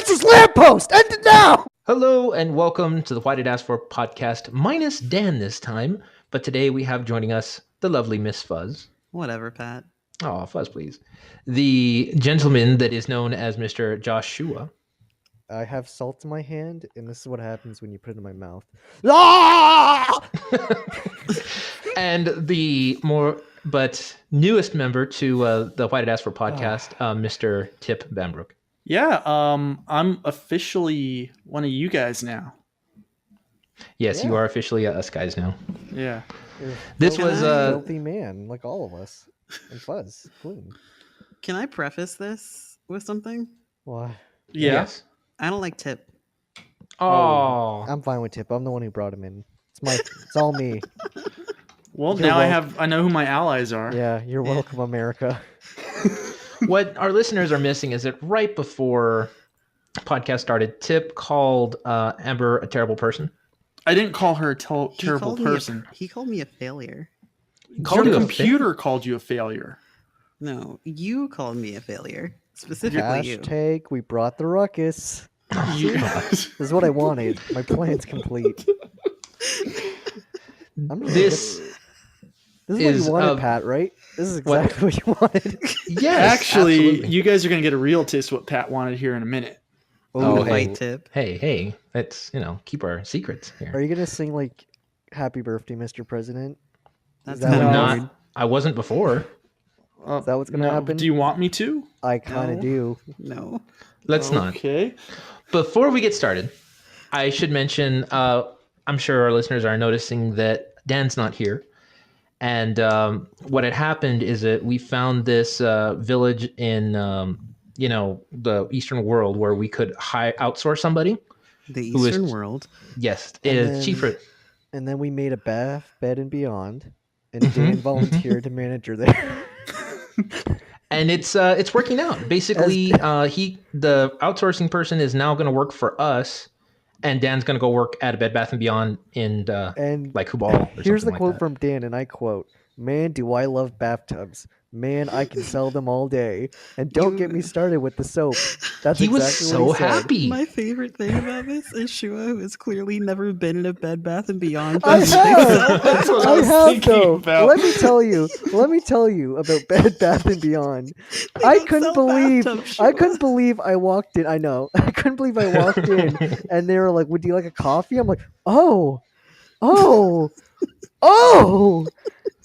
Francis lamppost. End it now. Hello and welcome to the Why Did Ask For podcast, minus Dan this time. But today we have joining us the lovely Miss Fuzz. Whatever, Pat. Oh, Fuzz, please. The gentleman that is known as Mr. Joshua. I have salt in my hand, and this is what happens when you put it in my mouth. Ah! And the newest member to the Why Did Ask For podcast, Mr. Tip Bambrook. Yeah, I'm officially one of you guys now. Yes, Yeah. you are officially us guys now. Yeah. This was a filthy man, like all of us. And Fuzz, clean. Can I preface this with something? Why? Yeah. Yes. I don't like Tip. Oh. I'm fine with Tip. I'm the one who brought him in. It's all me. Well, You're now welcome. I know who my allies are. Yeah, you're welcome, America. What our listeners are missing is that right before the podcast started, Tip called Amber a terrible person. I didn't call her a terrible called person. He called me a failure. Called Your you a computer called you a failure. No, you called me a failure. Specifically you. Hashtag, we brought the ruckus. You- This is what I wanted. My plan's complete. This This is what is, you wanted, Pat, right? This is exactly what you wanted. yes, Actually, absolutely. you guys are going to get a real taste of what Pat wanted here in a minute. Oh, Ooh, hey. white Tip. Hey, let's keep our secrets Are here. you gonna sing like "Happy Birthday, Mr. President"? That's that kind what of you're weird. I wasn't before. Is that what's gonna happen? Do you want me to? I kind of No. do. No. Let's not. Okay. Before we get started, I should mention. I'm sure our listeners are noticing that Dan's not here, and what had happened is that we found this village in the Eastern world where we could outsource somebody. The Who is- Eastern world. Yes, And it's then- cheaper. And then we made a bed and beyond, and Dan volunteered to manage her there. And it's working out. Basically, the outsourcing person is now going to work for us, and Dan's going to go work at a Bed Bath & Beyond in And like Hubal or here's the something quote like from Dan, and I quote: "Man, do I love bathtubs. Man, I can sell them all day. And don't get me started with the soap." That's He was exactly so what he said. happy. My favorite thing about this is Shua, who has clearly never been in a Bed Bath & Beyond. I but have. That's what I I was have thinking though. about. Let me tell you about Bed Bath and Beyond. They I don't couldn't sell believe bathtubs, I Shua. couldn't believe I walked in. I know. I couldn't believe I walked in and they were like, "Would you like a coffee?" I'm like, "Oh.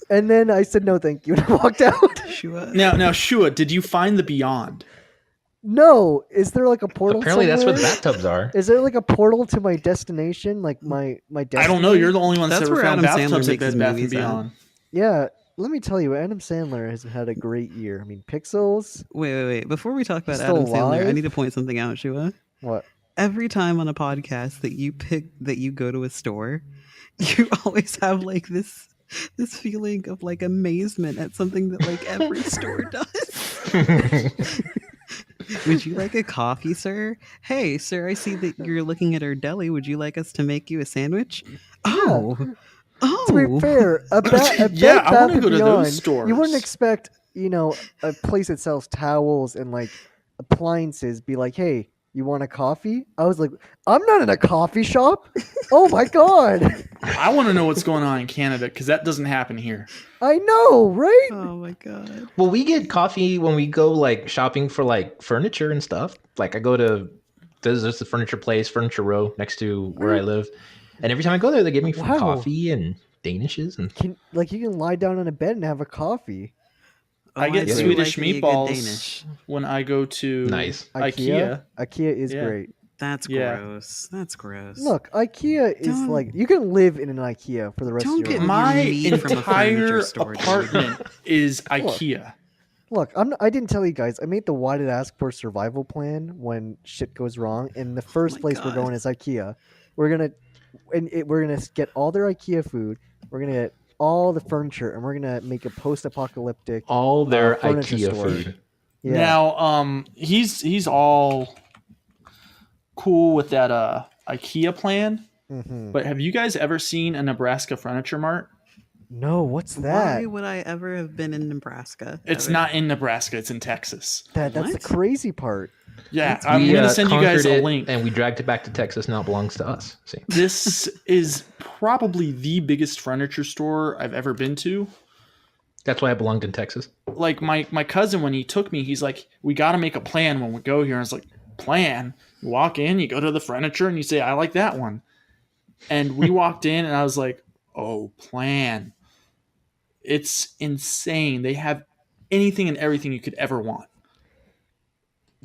And then I said no thank you and I walked out. Shua. Now, Shua, did you find the Beyond? No. Is there like a portal Apparently, that's what the somewhere? bathtubs are. Is there like a portal to my destination? Like my destiny? I don't know. You're the only one that's That's ever where found Adam Sandler bathtubs at makes his Bed Bath & movies at. Beyond. Yeah. Let me tell you, Adam Sandler has had a great year. I mean, Pixels. Wait. Before we talk about Still Adam Sandler, I alive? need to point something out, Shua. What? Every time on a podcast that you go to a store, you always have like this feeling of like amazement at something that like every store does. Would you like a coffee, sir? Hey, sir, I see that you're looking at our deli. Would you like us to make you a sandwich? Oh. To be fair, a Yeah, Bed I Bath wanna and go to those Beyond, stores. you wouldn't expect, a place that sells towels and like appliances be like, "Hey, you want a coffee?" I was like, "I'm not in a coffee shop." Oh my god, I want to know what's going on in Canada because that doesn't happen here. I know, right? Oh my god. Well, we get coffee when we go like shopping for like furniture and stuff. Like I go to there's a furniture place, Furniture Row, next to where I live, and every time I go there, they give me free Wow. coffee and danishes and You can lie down on a bed and have a coffee. I get do Swedish like me a good meatballs Danish. when I go to Nice. IKEA. IKEA is Yeah. great. That's Yeah. gross. That's gross. Look, IKEA is Don't- like you can live in an IKEA for the rest Don't of your get life. My meat from a entire furniture store, dude. apartment is IKEA. Look, I didn't tell you guys. I made the Why Did I Ask For survival plan when shit goes wrong, and the first my place we're God. going is IKEA. We're gonna get all their IKEA food. We're gonna get all the furniture, and we're gonna make a post-apocalyptic. all their furniture IKEA store. food. Yeah. Now, he's all cool with that IKEA plan. Mhm. But have you guys ever seen a Nebraska Furniture Mart? No, what's that? Why would I ever have been in Nebraska? It's ever? not in Nebraska. It's in Texas. That's the What? crazy part. Yeah, I'm We going to send you guys conquered a it, link. and we dragged it back to Texas. Now it belongs to us. See, This is probably the biggest furniture store I've ever been to. that's why it belonged in Texas. Like my cousin, when he took me, he's like, we got to make a plan when we go here. And I was like, plan? You walk in, you go to the furniture, and you say, I like that one. And we walked in, and I was like, oh, plan. It's insane. They have anything and everything you could ever want.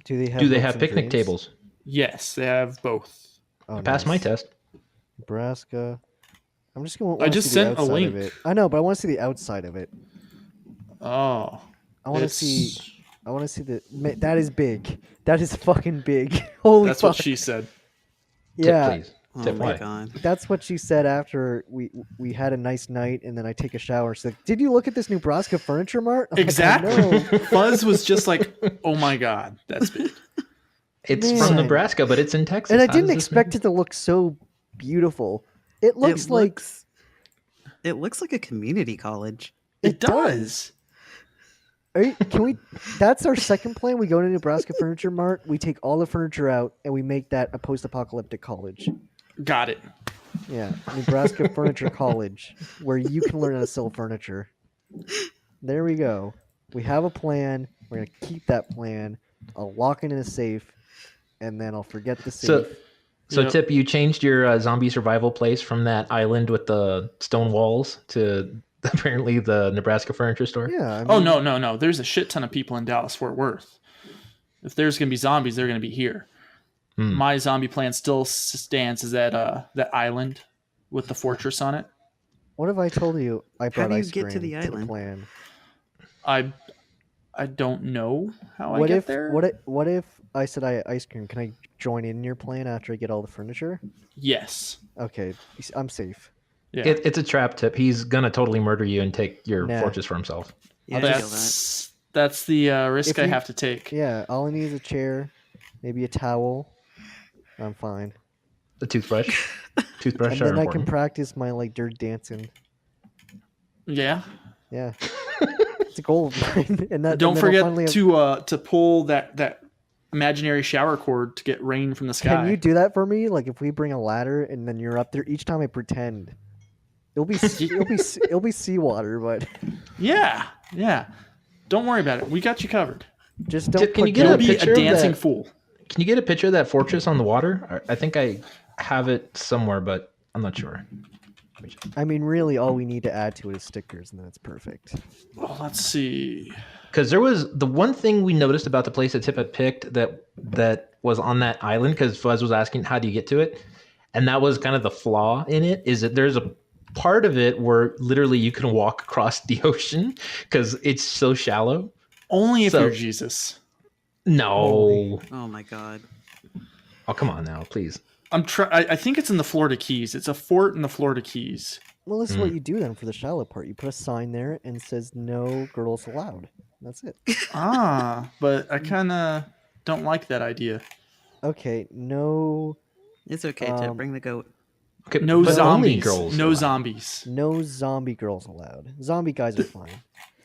Do they have? Do they hopes have and picnic dreams? tables? Yes, they have both. Oh, I passed my nice. test. Nebraska. I'm just going. I just sent a link. Of it. I know, but I want to see the outside of it. Oh. I want to it's- see. I want to see the. That is big. That is fucking big. Holy That's fuck. what she said. Yeah, Tip, please. Oh Tip, my why? god. that's what she said after we had a nice night, and then I take a shower. She's like, "Did you look at this Nebraska Furniture Mart?" I'm like, Exactly. "No." Fuzz was just like, oh my God, that's big. It's Man. from Nebraska, but it's in Texas. And I How didn't does this expect make- it to look so beautiful. It looks like it looks like a community college. It does. Can we? That's our second plan. We go to Nebraska Furniture Mart. We take all the furniture out, and we make that a post-apocalyptic college. Got it. Yeah, Nebraska Furniture College, where you can learn how to sell furniture. There we go. We have a plan. We're gonna keep that plan. I'll lock it in a safe, and then I'll forget the safe. So Yep. Tip, you changed your zombie survival place from that island with the stone walls to apparently the Nebraska furniture store. Yeah. I mean, Oh, no. There's a shit ton of people in Dallas, Fort Worth. If there's going to be zombies, they're going to be here. Hmm. My zombie plan still stands as that island with the fortress on it. What if I told you I brought do you ice get cream to the island? plan? I don't know how I What get if there. what if I said I had ice cream? Can I join in your plan after I get all the furniture? Yes. Okay, I'm safe. Yeah. It's a trap, Tip. He's gonna totally murder you and take your Nah. fortress for himself. Yeah, I feel that. that's the risk If I you- have to take. Yeah, all I need is a chair, maybe a towel. I'm fine. The toothbrush And are then I can important. practice my like dirty dancing. Yeah. Yeah, it's a goal of mine. And that. Don't and then I'll forget finally to pull that imaginary shower cord to get rain from the sky. Can you do that for me? Like if we bring a ladder and then you're up there each time I pretend. It'll be it'll be seawater, but Yeah. Don't worry about it. We got you covered. just don't. Tip, can put you get You'll a be picture a of dancing that? fool. Can you get a picture of that fortress on the water? I think I have it somewhere, but I'm not sure. I mean, really, all we need to add to it is stickers, and then it's perfect. Oh, let's see. Because there was the one thing we noticed about the place that Tip had picked that was on that island. Because Fuzz was asking, "How do you get to it?" And that was kind of the flaw in it. Is that there's a part of it where literally you can walk across the ocean because it's so shallow. Only if So- you're Jesus. No. Oh my god. Oh, come on now, please. I think it's in the Florida Keys. It's a fort in the Florida Keys. Well, this is what you do then for the shallow part. You put a sign there and says "No girls allowed." That's it. But I kind of don't like that idea. Okay, no, It's okay to Um, bring the goat. Okay, No but only zombies. girls. No allowed. zombies. no zombie girls allowed. Zombie guys are fine.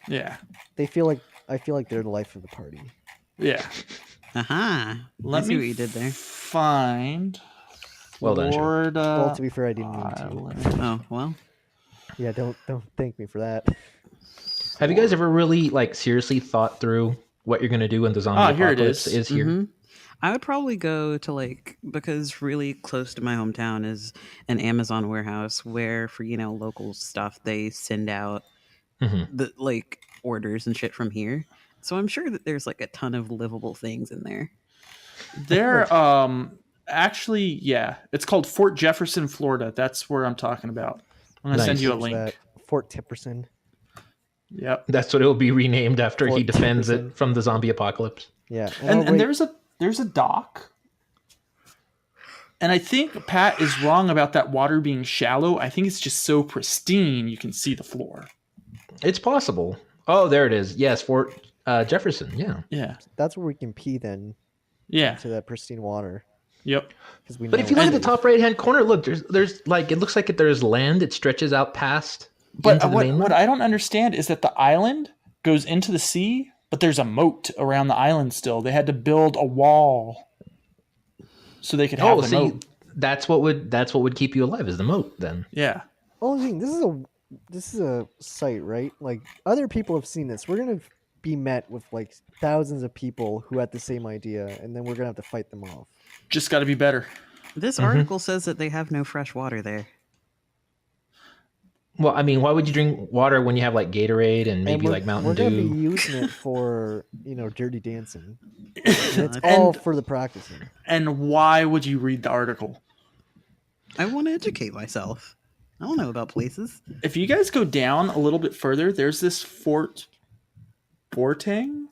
Yeah. They feel like I feel like they're the life of the party. Yeah. Aha. Let I me see what you did there. find Well done, Sean. Florida. Well, to be fair, I didn't mean to. Island. Oh, well. Yeah, don't thank me for that. Have you guys ever really seriously thought through what you're gonna do when the zombie Ah, here it apocalypse is. is here? Mhm. I would probably go to because really close to my hometown is an Amazon warehouse where for local stuff they send out Mhm. the orders and shit from here. So I'm sure that there's a ton of livable things in there. There, actually, yeah, it's called Fort Jefferson, Florida. That's where I'm talking about. I'm gonna Nice. send you a Search link. that. Fort Tipperson. Yep. That's what it will be renamed after he Fort defends Jefferson. it from the zombie apocalypse. Yeah, And there's a dock. And I think Pat is wrong about that water being shallow. I think it's just so pristine you can see the floor. It's possible. Oh, there it is. Yes, Fort Jefferson. Yeah. Yeah. that's where we can pee then Yeah. to that pristine water. Yep. Because we. But know if you look at the it's top right hand corner, look, there's it looks like there's land. It stretches out past But into the mainland. what I don't understand is that the island goes into the sea, But there's a moat around the island still. They had to build a wall so they could have the moat. that's what would keep you alive is the moat then. Yeah. Only thing, this is a site, right? Like other people have seen this. We're gonna be met with like thousands of people who had the same idea, and then we're gonna have to fight them off. Just got to be better. This article says that they have no fresh water there. Well, I mean, why would you drink water when you have like Gatorade and maybe like Mountain We're gonna be Dew? using it for Dirty Dancing. And it's all for the practicing. And why would you read the article? I want to educate myself. I don't know about places. If you guys go down a little bit further, there's this Fort Bortan.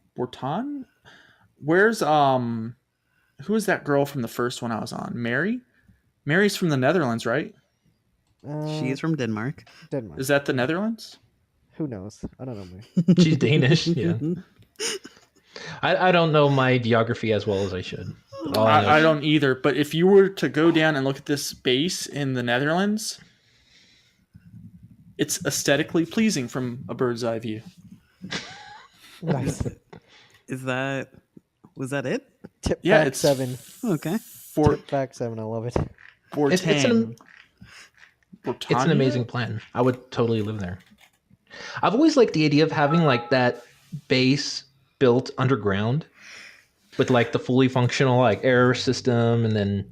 Where's who is that girl from the first one I was on? Mary? Mary's from the Netherlands, right? She is from Denmark. Denmark. Is that the Netherlands? Who knows? I don't know. She's Danish. Yeah. I don't know my geography as well as I should. All I know I is- don't either. But if you were to go down and look at this base in the Netherlands, it's aesthetically pleasing from a bird's eye view. Nice. Was that it? Tip Yeah, fact it's 7. Okay. Fort Tip fact 7. I love it. Bortan. It's an amazing plan. I would totally live there. I've always liked the idea of having like that base built underground with like the fully functional like air system, and then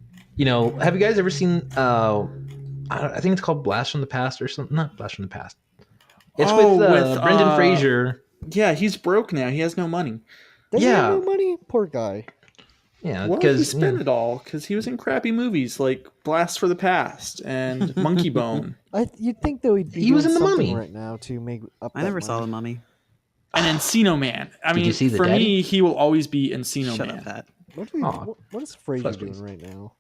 have you guys ever seen I think it's called Blast from the Past or something? Not Blast from the Past. It's with Brendan Fraser. Yeah, he's broke now. He has no money. Does he Yeah. have no money? Poor guy. Yeah, Well, he because spent it all because he was in crappy movies like Blast for the Past and Monkey Bone You'd think though he'd be He was doing in The something Mummy. right now to make up. I that never saw money. The Mummy. and Encino Man. I Did mean, you see The for Daddy? me, he will always be Encino Shut Man. up, Pat. What is Fraser Fuzz, doing please. right now?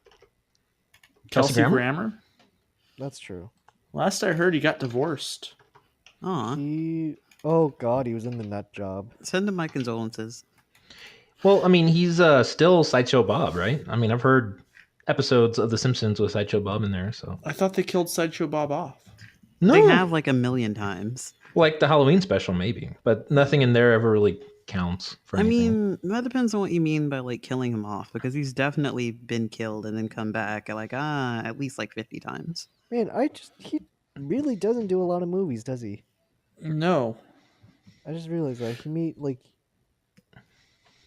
Kelsey Kelsey Grammer? Grammer. That's true. Last I heard, he got divorced. Aw. Oh God, he was in the Nut Job. Send him my condolences. Well, I mean, he's still Sideshow Bob, right? I mean, I've heard episodes of The Simpsons with Sideshow Bob in there, so I thought they killed Sideshow Bob off. no, They have like 1,000,000 times. like the Halloween special, maybe, but nothing in there ever really counts for I anything. mean, that depends on what you mean by like killing him off, because he's definitely been killed and then come back at least like 50 times. Man, he really doesn't do a lot of movies, does he? No. I just realized that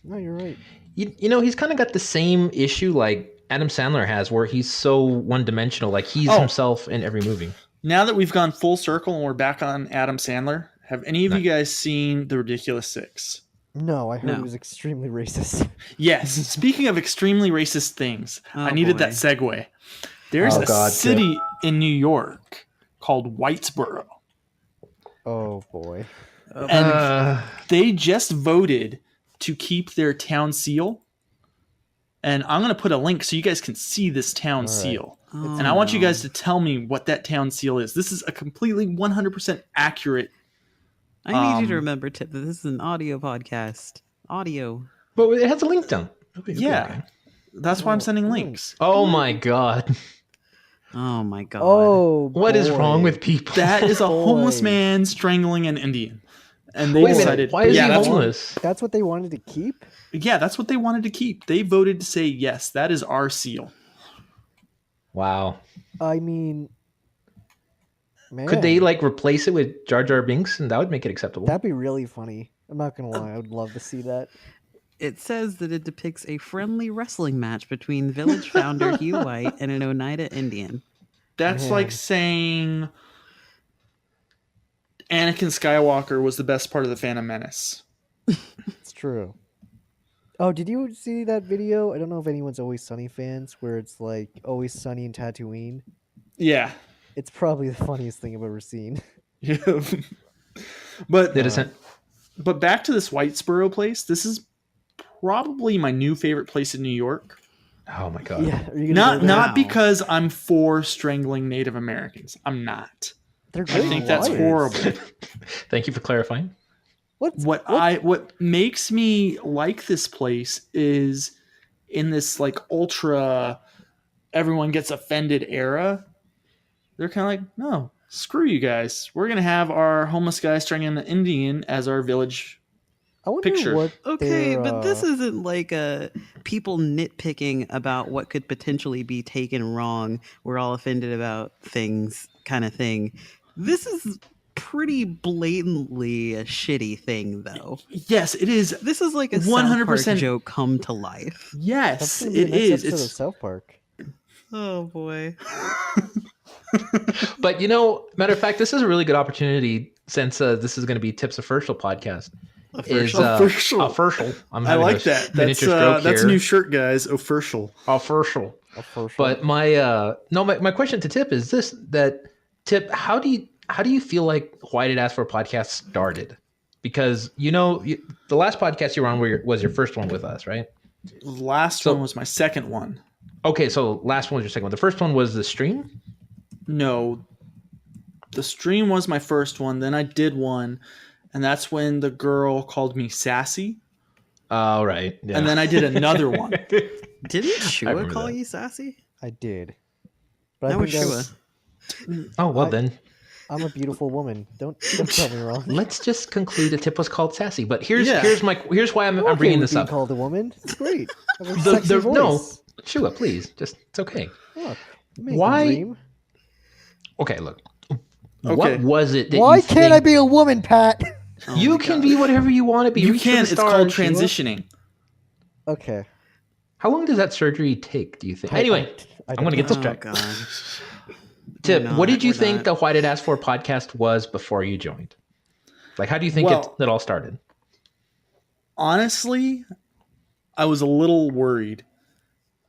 No, you're right. He's kind of got the same issue like Adam Sandler has, where he's so one-dimensional. Like he's Oh. himself in every movie. Now that we've gone full circle and we're back on Adam Sandler, have any of you guys seen The Ridiculous Six? No, I heard No. he was extremely racist. Yes. Speaking of extremely racist things, Oh, I needed boy. that segue. There's Oh, a God, city in New York called Whitesboro. Oh boy. And they just voted to keep their town seal. And I'm going to put a link so you guys can see this town right. seal. Oh, And I want you no. guys to tell me what that town seal is. This is a completely 100% accurate. I need you to um, remember, Tip, that this is an audio podcast. Audio. But it has a link down. Okay. Yeah. That's why I'm sending links. Oh my God. Oh my god. Oh, What is wrong boy. with people? That is a Boy. homeless man strangling an Indian. And they Wait a minute, decided, why is yeah, he that's homeless? That's what they wanted to keep? yeah, that's what they wanted to keep. They voted to say, yes, that is our seal. Wow. I mean, man, Could they like replace it with Jar Jar Binks, and that would make it acceptable? That'd be really funny. I'm not gonna lie. I would love to see that. It says that it depicts a friendly wrestling match between village founder Hugh White and an Oneida Indian. That's Man. like saying Anakin Skywalker was the best part of the Phantom Menace. It's true. Oh, did you see that video? I don't know if anyone's Always Sunny fans, where it's like Always Sunny in Tatooine. Yeah. It's probably the funniest thing I've ever seen. but Did it send- but back to this Whitesboro place. This is probably my new favorite place in New York. Oh my God. Yeah, are you gonna Not go there? not Wow. because I'm for strangling Native Americans. I'm not. They're I great think that's liars. horrible. Thank you for clarifying. What makes me like this place is in this like ultra everyone gets offended era. They're kind of like, no, screw you guys. We're gonna have our homeless guy strangling an Indian as our village I wonder picture. what. Okay, their, but this isn't like a people nitpicking about what could potentially be taken wrong. We're all offended about things kind of thing. This is pretty blatantly a shitty thing, though. Yes, it is. This is like a South Park 100%. joke come to life. That's Yes, gonna be it the next is. episode of It's South Park. Oh boy. But matter of fact, this is a really good opportunity since this is going to be Tips Official podcast. Is Official. official. I'm I having like that. miniature stroke That's a here. new shirt, guys. Official. Official. But my question to Tip is this: that Tip, how do you feel like Why Did Ask for a Podcast started? Because the last podcast you were on was your first one with us, right? The last one was my second one. Okay, so last one was your second one. The first one was the stream. No, the stream was my first one. Then I did one, and that's when the girl called me sassy. Oh, right. Yeah. And then I did another one. Didn't Shua remember call that. you sassy? I did. But I That was think Shua. Oh, well I- then. I'm a beautiful woman. Don't tell me wrong. Let's just conclude that Tip was called sassy. But here's Yeah. here's why I'm Okay bringing with this being up. called a woman. It's great. I have a The- sexy the- voice. no. Shua, please, just it's okay. Look, make Why- me dream. Okay, look. Okay. What was it that Why you can't I think- be a woman, Pat? Oh You my can God. be whatever you want to be. You Reach for can. the It's called stars. transitioning. Okay. How long does that surgery take? Do you think? Anyway, I'm going to get Oh distracted. God. Tip, We're what did you not, we're think not. the Why Did Ask For podcast was before you joined? Like, how do you think Well- it all started? Honestly, I was a little worried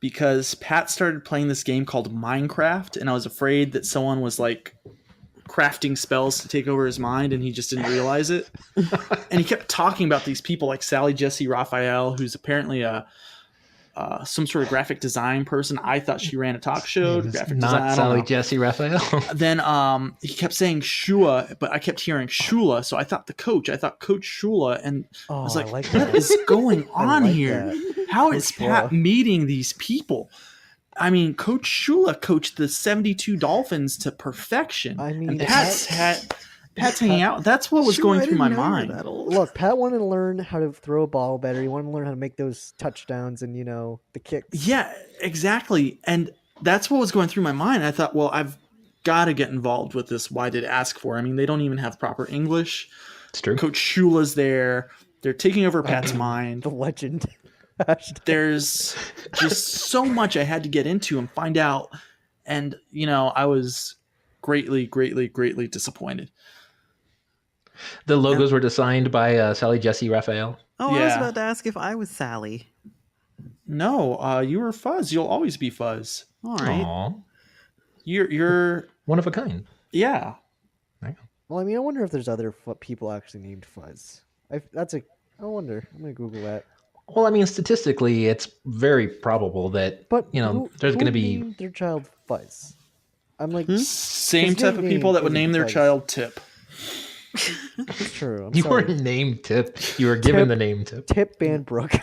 because Pat started playing this game called Minecraft, and I was afraid that someone was like crafting spells to take over his mind, and he just didn't realize it. And he kept talking about these people like Sally Jesse Raphael, who's apparently some sort of graphic design person. I thought she ran a talk show, graphic design. I Not don't Sally know. Jesse Raphael. Then he kept saying Shua, but I kept hearing Shula, so I thought Coach Shula, and Oh, I was like, like what that. is going I on like here? that. How Coach is Pat Shula. meeting these people? I mean, Coach Shula coached the 72 Dolphins to perfection. I mean, and Pat- Pat's hanging out. That's what was Shua, going I through my didn't know you were mind. that old. Look, Pat wanted to learn how to throw a ball better. He wanted to learn how to make those touchdowns and the kicks. Yeah, exactly. And that's what was going through my mind. I thought, well, I've got to get involved with this. Why did ask for? I mean, they don't even have proper English. It's true. Coach Shula's there. They're taking over Pat's mind. The legend. Hashtag. There's just so much I had to get into and find out. And, I was greatly, greatly, greatly disappointed. The logos were designed by Sally Jesse Raphael. Oh, I was Yeah. about to ask if I was Sally. No, you were Fuzz. You'll always be Fuzz. All right. Aw, You're one of a kind. yeah. Well, I mean, I wonder if there's other people actually named Fuzz. I wonder. I'm gonna Google that. Well, I mean, statistically, it's very probable that But there's who going to be. named their child Fuzz? I'm like, Same His type of people nickname that would isn't name their Fuzz. child Tip. it's true. I'm You sorry. weren't named Tip. You were given Tip. the name Tip. Tip Banbrook.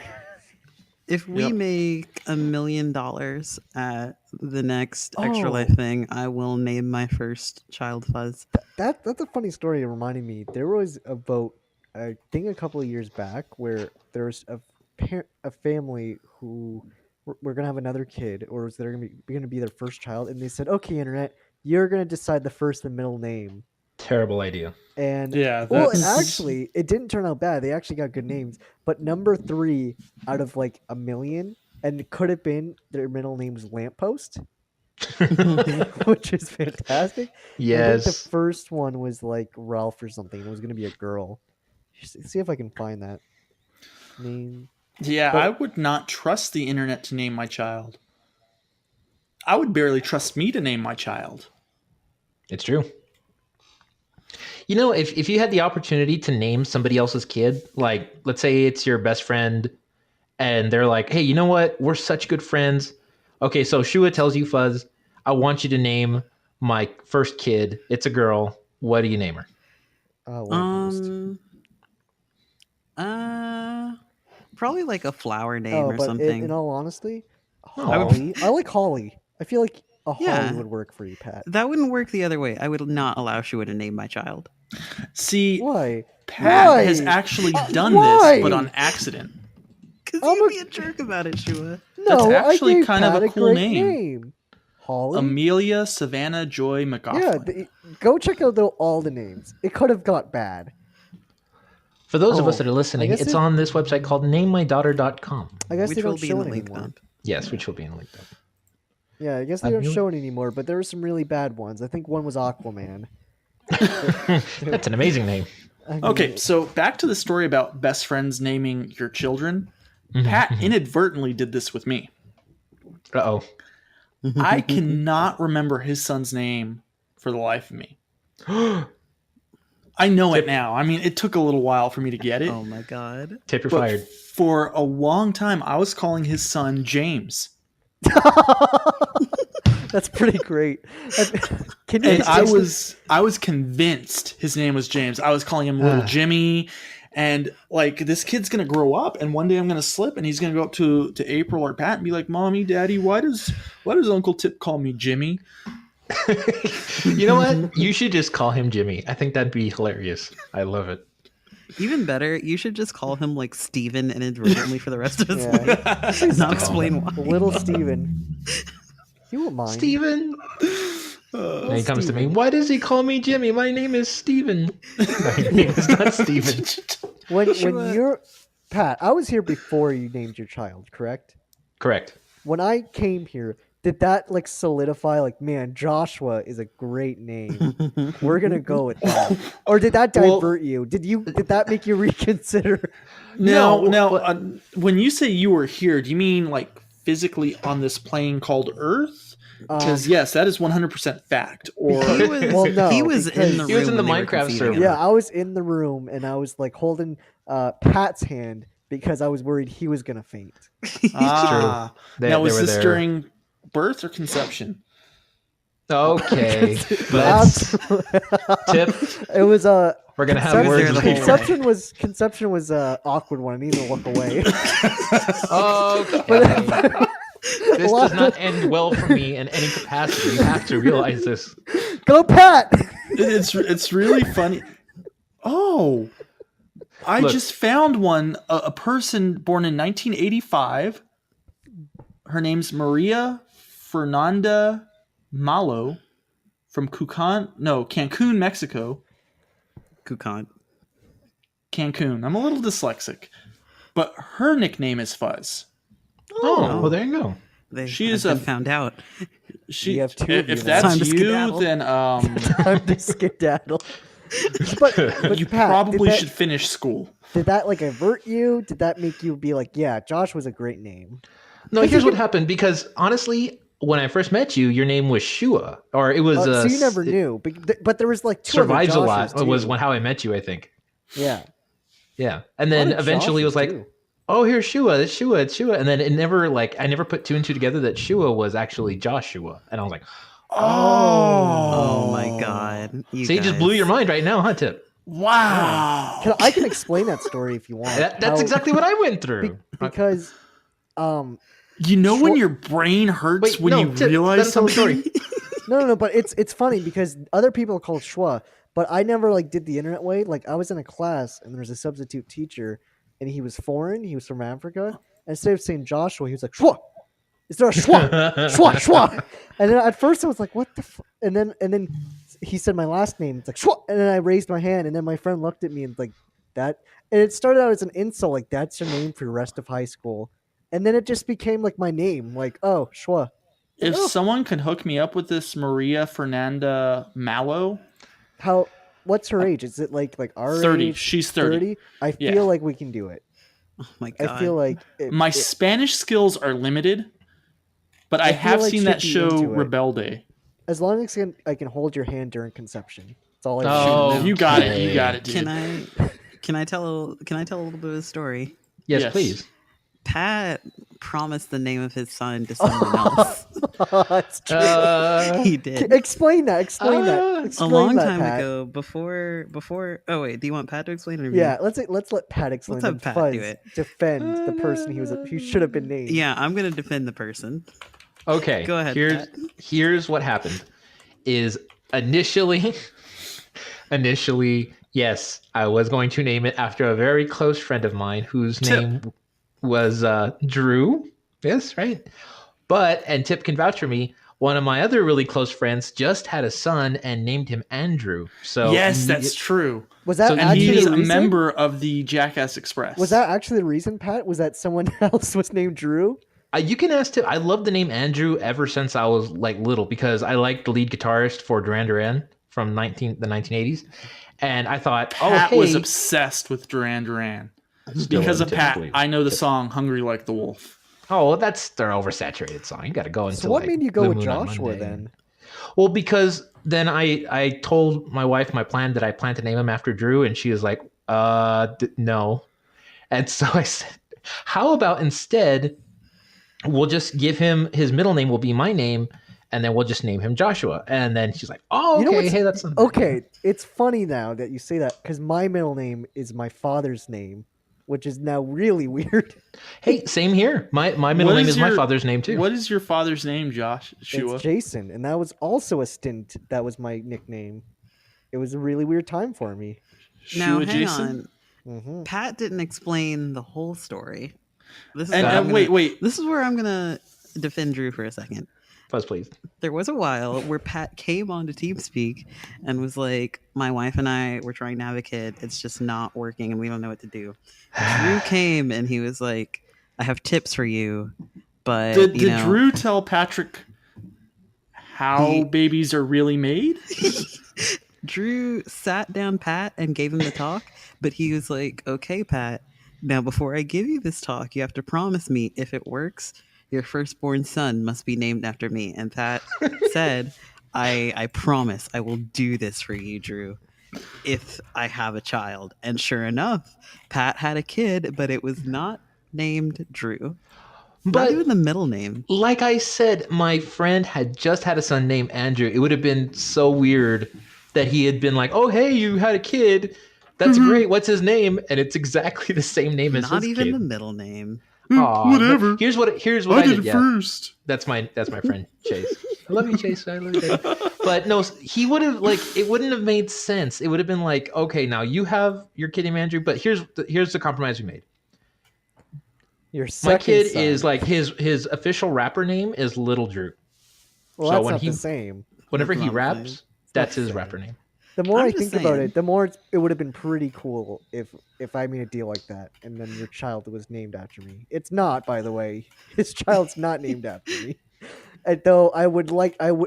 If we Yep. make $1 million at the next Extra Oh. Life thing, I will name my first child Fuzz. That's a funny story. Reminding me, there was a vote, I think a couple of years back, where there was a family who were gonna have another kid, or was there gonna be their first child, and they said, "Okay, internet, you're gonna decide the first and middle name." Terrible idea. And Yeah. well, that's- actually, it didn't turn out bad. They actually got good names, but number 3 out of like 1 million, and it could have been their middle name's Lamppost, which is fantastic. I think the Yes. first one was like Ralph or something. It was gonna be a girl. See if I can find that name. Yeah, But- I would not trust the internet to name my child. I would barely trust me to name my child. It's true. If you had the opportunity to name somebody else's kid, like let's say it's your best friend, and they're like, "Hey, you know what? We're such good friends. Okay, so Shua tells you, Fuzz, I want you to name my first kid. It's a girl. What do you name her?" Lamppost. Probably like a flower name or but something. in all honesty, I would- Holly. I like Holly. I feel like A Yeah. Holly would work for you, Pat. That wouldn't work the other way. I would not allow Shua to name my child. See, Why? Pat Why? has actually done why? this, but on accident. Because I'm you'd a- be a jerk about it, Shua. No, actually I gave kind of Pat a cool great name. Holly. Amelia Savannah Joy McGoughlin. Yeah, go check out all the names. It could have got bad. For those of Oh, us that are listening, I guess it's on this website called namemydaughter.com. I guess Which they will don't be show in it the link anymore. dump. Yes, which will be in the link. Though. Yeah, I guess they don't show it anymore. But there were some really bad ones. I think one was Aquaman. That's an amazing name. I mean, Okay, so back to the story about best friends naming your children. Pat inadvertently did this with me. Uh-oh. I cannot remember his son's name for the life of me. I know it now. I mean, it took a little while for me to get it. Oh my god. Tip, you're But fired. for a long time, I was calling his son James. That's pretty great. Can you And explain- I was convinced his name was James. I was calling him Little Jimmy. And like, this kid's gonna grow up, and one day I'm gonna slip, and he's gonna go up to April or Pat and be like, "Mommy, Daddy, why does Uncle Tip call me Jimmy?" You know what? You should just call him Jimmy. I think that'd be hilarious. I love it. Even better, you should just call him like Steven inadvertently for the rest of his Yeah. life. Not explain why. Little Steven. You won't mind. Steven. And he comes to me. Why does he call me Jimmy? My name is Steven. My name is not Steven. When you're Pat, I was here before you named your child, correct? Correct. When I came here, did that like solidify like, man, Joshua is a great name. We're gonna go with that. Or did that divert you? Did that make you reconsider? Now, No, when you say you were here, do you mean like physically on this plane called Earth? Because yes, that is 100% fact. Or He was, Well, no, he was in the because- He was room in the when they were Minecraft conceiving server. him. Yeah, I was in the room and I was like holding Pat's hand because I was worried he was gonna faint. ah, They now was were this there. during birth or conception? Okay. That's- Tip. It was We're gonna have Conception- words. there the whole later. conception was a awkward one. I need to look away. Okay. This does not end well for me in any capacity. You have to realize this. Go Pat! It's really funny. Oh, I Look. just found one. A person born in 1985. Her name's Maria Fernanda Malo from Cancun, Mexico. Kukan. Cancun. I'm a little dyslexic, but her nickname is Fuzz. Oh, well, there you go. She I've is been a- found out. She, You have two of if you now. that's Time to you, skedaddle. then Time to skedaddle. But you Pat, probably should finish school. Did that like avert you? Did that make you be like, yeah, Josh was a great name? No, here's what happened. Because honestly, when I first met you, your name was Shua, or it was. So you never knew, but there was like two other Survives a Joshes, lot. too. Was how I met you, I think. Yeah. Yeah, and then A lot of eventually it was Joshes, like, too. oh, here's Shua. It's Shua. It's Shua. And then it never I never put two and two together that Shua was actually Joshua, and I was like, Oh my god. You see, you just blew guys. your mind right now, huh, Tip? Wow. I can explain that story if you want. That's How- exactly what I went through. because You know when your brain hurts Wait, when no, you Tip, let realize us tell the something? story. no, but it's funny because other people call it schwa, but I never like did the internet way. Like I was in a class and there was a substitute teacher and he was foreign. He was from Africa. And instead of saying Joshua, he was like schwa. Is there a schwa? Schwa, schwa. And then at first I was like, what the and then he said my last name. It's like schwa. And then I raised my hand and then my friend looked at me and like that. And it started out as an insult, like that's your name for the rest of high school. And then it just became like my name, like, oh, schwa. If someone could hook me up with this Maria Fernanda Malo, What's her age? Is it like our 30. age? She's 30. I feel Yeah. like we can do it. Oh my god. I feel like My Spanish skills are limited, but I I feel have like seen she'd that be show into it. Rebelde. as long as I can hold your hand during conception. That's all I Oh, want. You got it. You got it, dude. Can I tell a little bit of a story? Yes, Yes. please. Pat promised the name of his son to someone else. That's true. He did. Explain that. Explain Uh, that. A Explain long that, time Pat. ago, before. Oh wait, do you want Pat to explain it? Or me? Yeah, let's let Pat explain. Let's have and Pat Fuzz do it. defend the person he should have been named. Yeah, I'm gonna defend the person. Okay. Go ahead, Pat. Here's what happened. Is initially, yes, I was going to name it after a very close friend of mine whose name was Drew. Yes, right. But, and Tip can vouch for me, one of my other really close friends just had a son and named him Andrew. So Yes, that's true. Was that So- And actually he's the a reason? member of the Jackass Express. Was that actually the reason, Pat? Was that someone else was named Drew? You can ask Tip. I love the name Andrew ever since I was like little because I liked the lead guitarist for Duran Duran from the 1980s, and I thought, Pat oh, hey, was obsessed with Duran Duran. Still Because am, of Pat, typically. I know the song "Hungry Like the Wolf." Oh, well, that's their oversaturated song. You got to go into. So what like, made you go Blue with Moon on Joshua Monday. then? Well, because then I told my wife my plan that I plan to name him after Drew, and she was like, no. And so I said, how about instead we'll just give him his middle name will be my name, and then we'll just name him Joshua. And then she's like, oh, okay, You know what's- hey, that's Okay, it's funny now that you say that because my middle name is my father's name, which is now really weird. Hey, same here. My middle What name is is my your- father's name too. What is your father's name, Josh? Shua? It's Jason, and that was also a stint. That was my nickname. It was a really weird time for me. Now, Shua hang Jason? on. Hmm Pat didn't explain the whole story. This is And, where So I'm and gonna- wait. This is where I'm gonna defend Drew for a second. Buzz, please. There was a while where Pat came onto TeamSpeak and was like, "My wife and I were trying to have a kid. It's just not working, and we don't know what to do." Drew came and he was like, "I have tips for you, but Did you know, Drew tell Patrick how He- babies are really made? Drew sat down Pat and gave him the talk, but he was like, "Okay, Pat, now before I give you this talk, you have to promise me if it works, your firstborn son must be named after me." And Pat said, I promise I will do this for you, Drew, if I have a child." And sure enough, Pat had a kid, but it was not named Drew. Not But even the middle name. like I said, my friend had just had a son named Andrew. It would have been so weird that he had been like, "Oh, hey, you had a kid. That's great. What's his name?" And it's exactly the same name as Not his even kid. the middle name. Aw, Whatever. but Here's what I did did. it Yeah, first. that's my friend Chase. I love you, Chase. I love you, Daddy. But no, he would have like it wouldn't have made sense. It would have been like, okay, now you have your kid named Andrew, but here's the compromise we made. Your My second kid son. is like his official rapper name is Little Drew. Well, so that's when not he- the same. Whenever That's he not the same. raps, that's not his the rapper same. name. The more I'm I just think about saying. it, the more it would have been pretty cool if I made a deal like that, and then your child was named after me. It's not, by the way. His child's not named after me. And though I would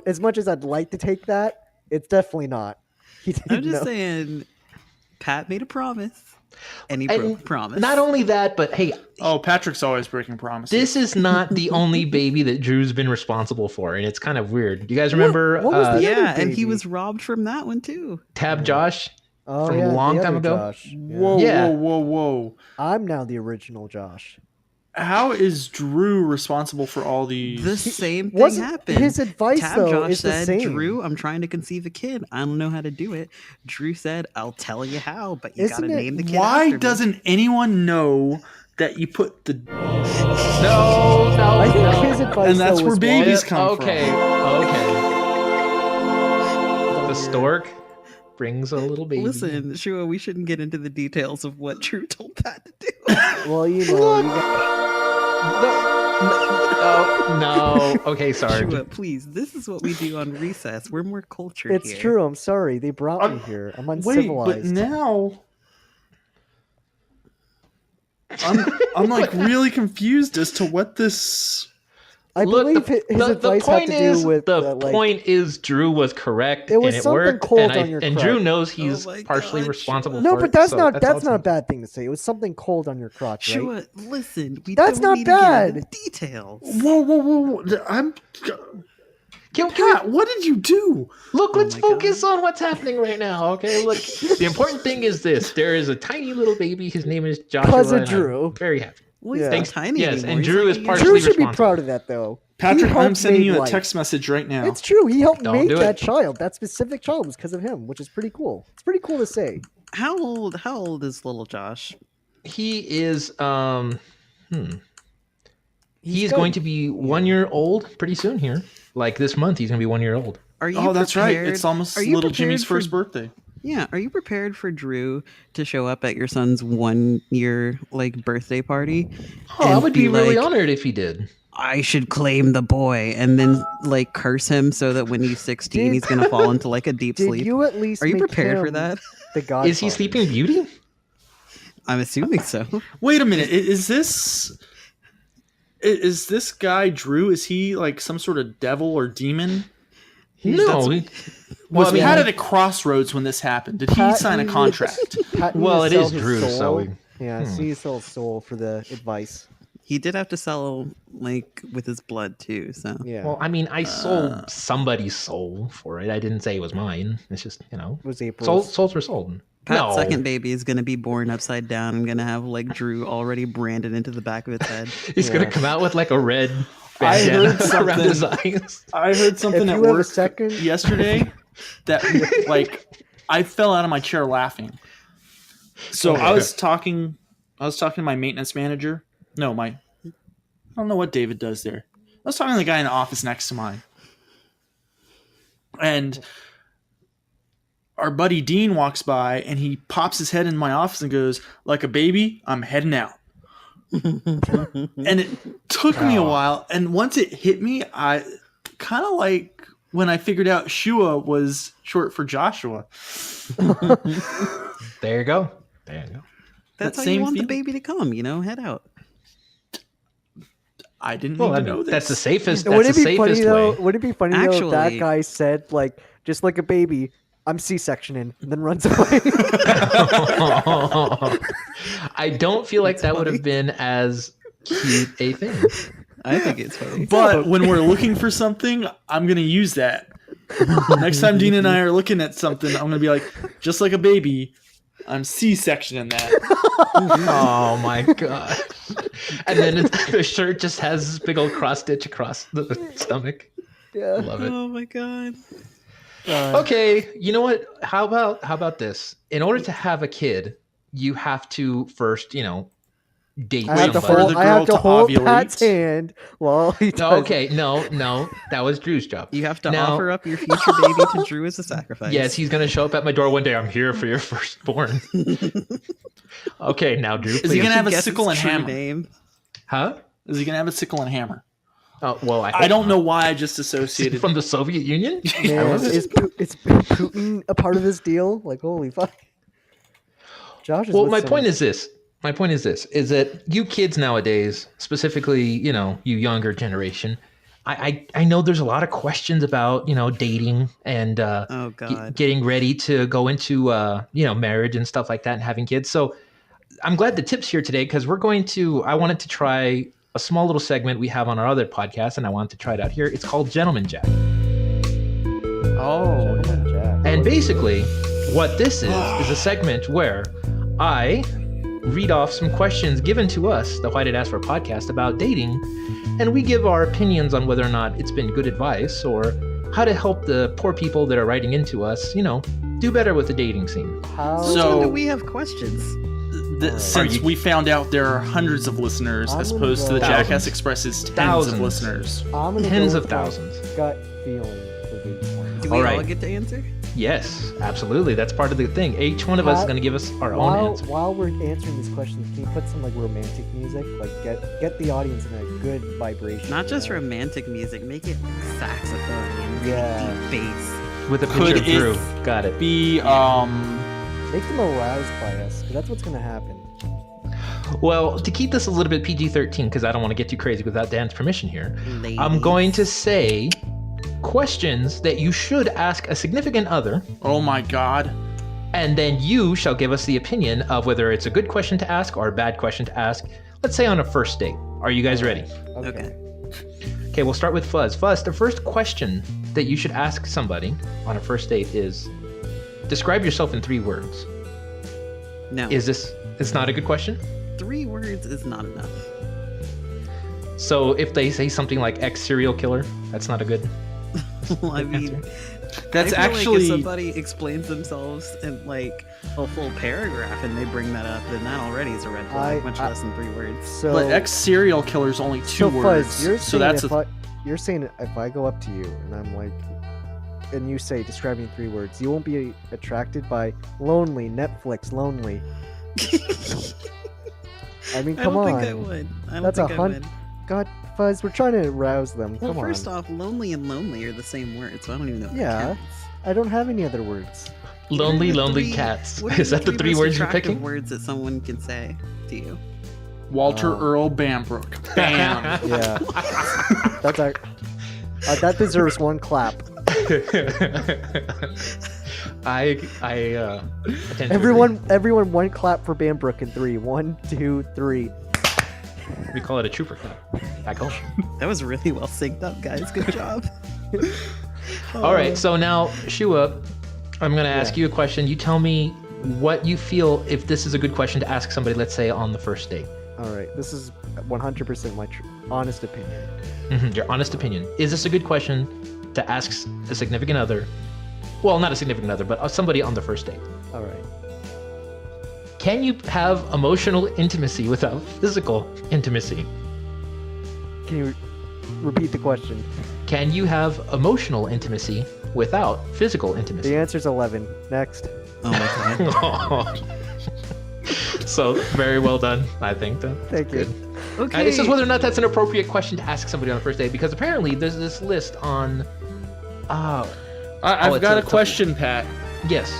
as much as I'd like to take that, it's definitely not. He didn't I'm just know. saying, Pat made a promise, and he And broke the promise. Not only that, but hey, Oh, Patrick's always breaking promises. this is not the only baby that Drew's been responsible for, and it's kind of weird. Do you guys remember what was the- yeah, other and he baby. was robbed from that one too. Tab Josh? Oh, from a yeah, the long time other ago? Josh. Yeah. Whoa, Yeah. whoa. I'm now the original Josh. How is Drew responsible for all these? The same thing Wasn't happened. his advice Tab though Josh is the said, same? "Drew, I'm trying to conceive a kid. I don't know how to do it." Drew said, "I'll tell you how, but you Isn't gotta it- name the kid." Why after me." doesn't anyone know that you put the No, I think no. his advice And that's though, where was babies wrong. come from? Okay. The Weird. stork brings a little baby. Listen, Shua, we shouldn't get into the details of what Drew told Pat to do. Well, you know, you got, No. Okay, sorry. Shua, please, this is what we do on recess. We're more cultured it's here. true. I'm sorry. They brought me I'm- here. I'm Wait, uncivilized. but now I'm like really confused as to what this. I Look, believe his advice had to do with the like, point is Drew was correct It was and it something worked cold and, on your and crotch. Drew knows he's Oh my partially God, responsible Shua. no, for but it. that's so not that's all that's not a it's- bad thing to say. It was something cold on your crotch, right? Shua, listen, we That's don't not need to get into bad. the details. Whoa! I'm. Can Pat, what did you do? Look, Oh let's my focus God. on what's happening right now. Okay, look. The important thing is this: there is a tiny little baby. His name is Joshua. 'Cause of and I'm Drew. very happy. Well, he's Yeah. not Thanks- tiny yes, anymore. and He's Drew like is a year partially Drew should be responsible. proud of that, though. Patrick, He I'm helped sending make you a life. text message right now. It's true. He helped Don't make do that it. child. That specific child was because of him, which is pretty cool. It's pretty cool to say. How old is little Josh? He is He's good. going to be 1 year old pretty soon here. Like this month, he's going to be 1 year old. Are you Oh, that's right. prepared- It's almost are you little prepared Jimmy's for- first birthday. Yeah, are you prepared for Drew to show up at your son's 1 year like birthday party? Oh, I and would be really like, honored if he did. I should claim the boy, and then like curse him so that when he's 16, Did- he's gonna fall into like a deep Did sleep. you at least Are you make prepared for him that? The Godfather? Is he Sleeping Beauty? I'm assuming so. Wait a minute. Is this guy Drew? Is he like some sort of devil or demon? No. Was I mean, Pat at a crossroads when this happened? Did he Pat sign a needed- contract? Pat Well, needed it to is sell his Drew, so soul. we- Yeah, so he sold his soul for the advice. He did have to sell like with his blood too. So Yeah, Well, I mean, I sold somebody's soul for it. I didn't say it was mine. It's just, it was April. souls were sold. Pat's second baby is gonna be born upside down. I'm gonna have like Drew already branded into the back of its head. He's going Yeah. to come out with like a red I heard bandana around his something. eyes. I heard something If at you have a work second- yesterday that like I fell out of my chair laughing. So I was talking to my maintenance manager. No, I don't know what David does there. I was talking to the guy in the office next to mine. And our buddy Dean walks by and he pops his head in my office and goes, "Like a baby, I'm heading out." And it took me a while, and once it hit me, I kind of like when I figured out Shua was short for Joshua. There you go. There you go. That's That how same you want the feeling. baby to come. Head out. I didn't Well, need I to mean, know this. that's the safest. Wouldn't That's the it be funny safest though? way. Would it be funny though if that Actually- guy said like just like a baby, I'm C-sectioning, and then runs away? I don't feel like that would have been as cute a thing. I think it's funny. But when we're looking for something, I'm going to use that. Next time Dean and I are looking at something, I'm going to be like, just like a baby, I'm C-sectioning that. Oh my god! And then the shirt just has this big old cross stitch across the stomach. Yeah. Love it. Oh my god. Okay, you know what? How about this? In order to have a kid, you have to first, date I have to for somebody. hold. the I have girl to to hold ovulate. Pat's hand while he does. No, okay, no, that was Drew's job. You have to Now- offer up your future baby to Drew as a sacrifice. Yes, he's gonna show up at my door one day. I'm here for your firstborn. Okay, now Drew, Is he please. going to have a Guess sickle and its true hammer? name. Huh? Is he going to have a sickle and hammer? Oh, well, I don't know why I just associated. From the Soviet Union. I Man, love it. is Putin a part of this deal? Like, holy fuck. Josh is Well, with my some- point is this. Is that you kids nowadays, specifically, you younger generation, I know there's a lot of questions about, dating and Oh god. getting ready to go into, marriage and stuff like that and having kids. So I'm glad the tip's here today because I wanted to try a small little segment we have on our other podcast and I wanted to try it out here. It's called Gentleman Jack. Oh, Jack. And basically, what this is a segment where I read off some questions given to us, the Why Did Ask for podcast, about dating, and we give our opinions on whether or not it's been good advice or how to help the poor people that are writing into us, do better with the dating scene. How So- do we have questions? Since we found out there are hundreds of listeners I'm as gonna opposed to the go- Jackass Thousands. Express's tens Thousands. of listeners. I'm gonna Tens go of with my thousands. gut feeling for these ones. Do we All all right. get to answer? Yes, absolutely. That's part of the thing. Each one of us is Pat, going to give us our own While, answer. while we're answering these questions, can you put some like romantic music? Like get the audience in a good vibration. Not just you know? romantic music. Make it saxophone and really Yeah. deep bass. With a Could picture of it Drew. Got it. Be Make them aroused by us, because that's what's gonna happen. Well, to keep this a little bit PG-13, because I don't want to get too crazy without Dan's permission here, I'm Ladies. going to say questions that you should ask a significant other, oh my god. and then you shall give us the opinion of whether it's a good question to ask or a bad question to ask, let's say on a first date. Are you guys ready? Okay. Okay, we'll start with Fuzz. Fuzz, the first question that you should ask somebody on a first date is, describe yourself in 3 words. No. It's not a good question? 3 words is not enough. So if they say something like ex serial killer, that's not a good Well, I mean, That's I feel actually like if somebody explains themselves in like a full paragraph and they bring that up, then that already is a red flag, much less in 3 words. So, but ex serial killer's only 2 so words. Fuzz, you're So saying that's you're saying if I go up to you and I'm like, and you say describing 3 words, you won't be attracted by lonely, Netflix, lonely. I mean, come I don't on. think I would. I don't That's think a I hun- would. God, Fuzz, we're trying to arouse them. Well, Come on. first off, lonely and lonely are the same word, so I don't even know if Yeah. that counts. I don't have any other words. Lonely, What are the lonely 3 cats. what are Is that the 3 most words you're attractive picking? words that someone can say to you? Walter Earl Bambrook. Bam. Yeah. That's our. That deserves 1 clap. I tend to Everyone, 1 clap for Bambrook in 3. 1, 2, 3. agree. We call it a trooper clap back home. That was really well synced up, guys. Good job. All right, so now Shua, I'm going to ask Yeah. you a question. You tell me what you feel if this is a good question to ask somebody, let's say on the first date. All right, this is 100% my honest opinion. Your honest opinion. Is this a good question to ask a significant other? Well, not a significant other, but somebody on the first date. All right. Can you have emotional intimacy without physical intimacy? Can you repeat the question? Can you have emotional intimacy without physical The intimacy? answer's 11. Next. Oh my god. So, very well done, I think. Then. Thank you. Okay. It's just whether or not that's an appropriate question to ask somebody on the first date, because apparently there's this list on... I've it's got a a question, Pat. Yes.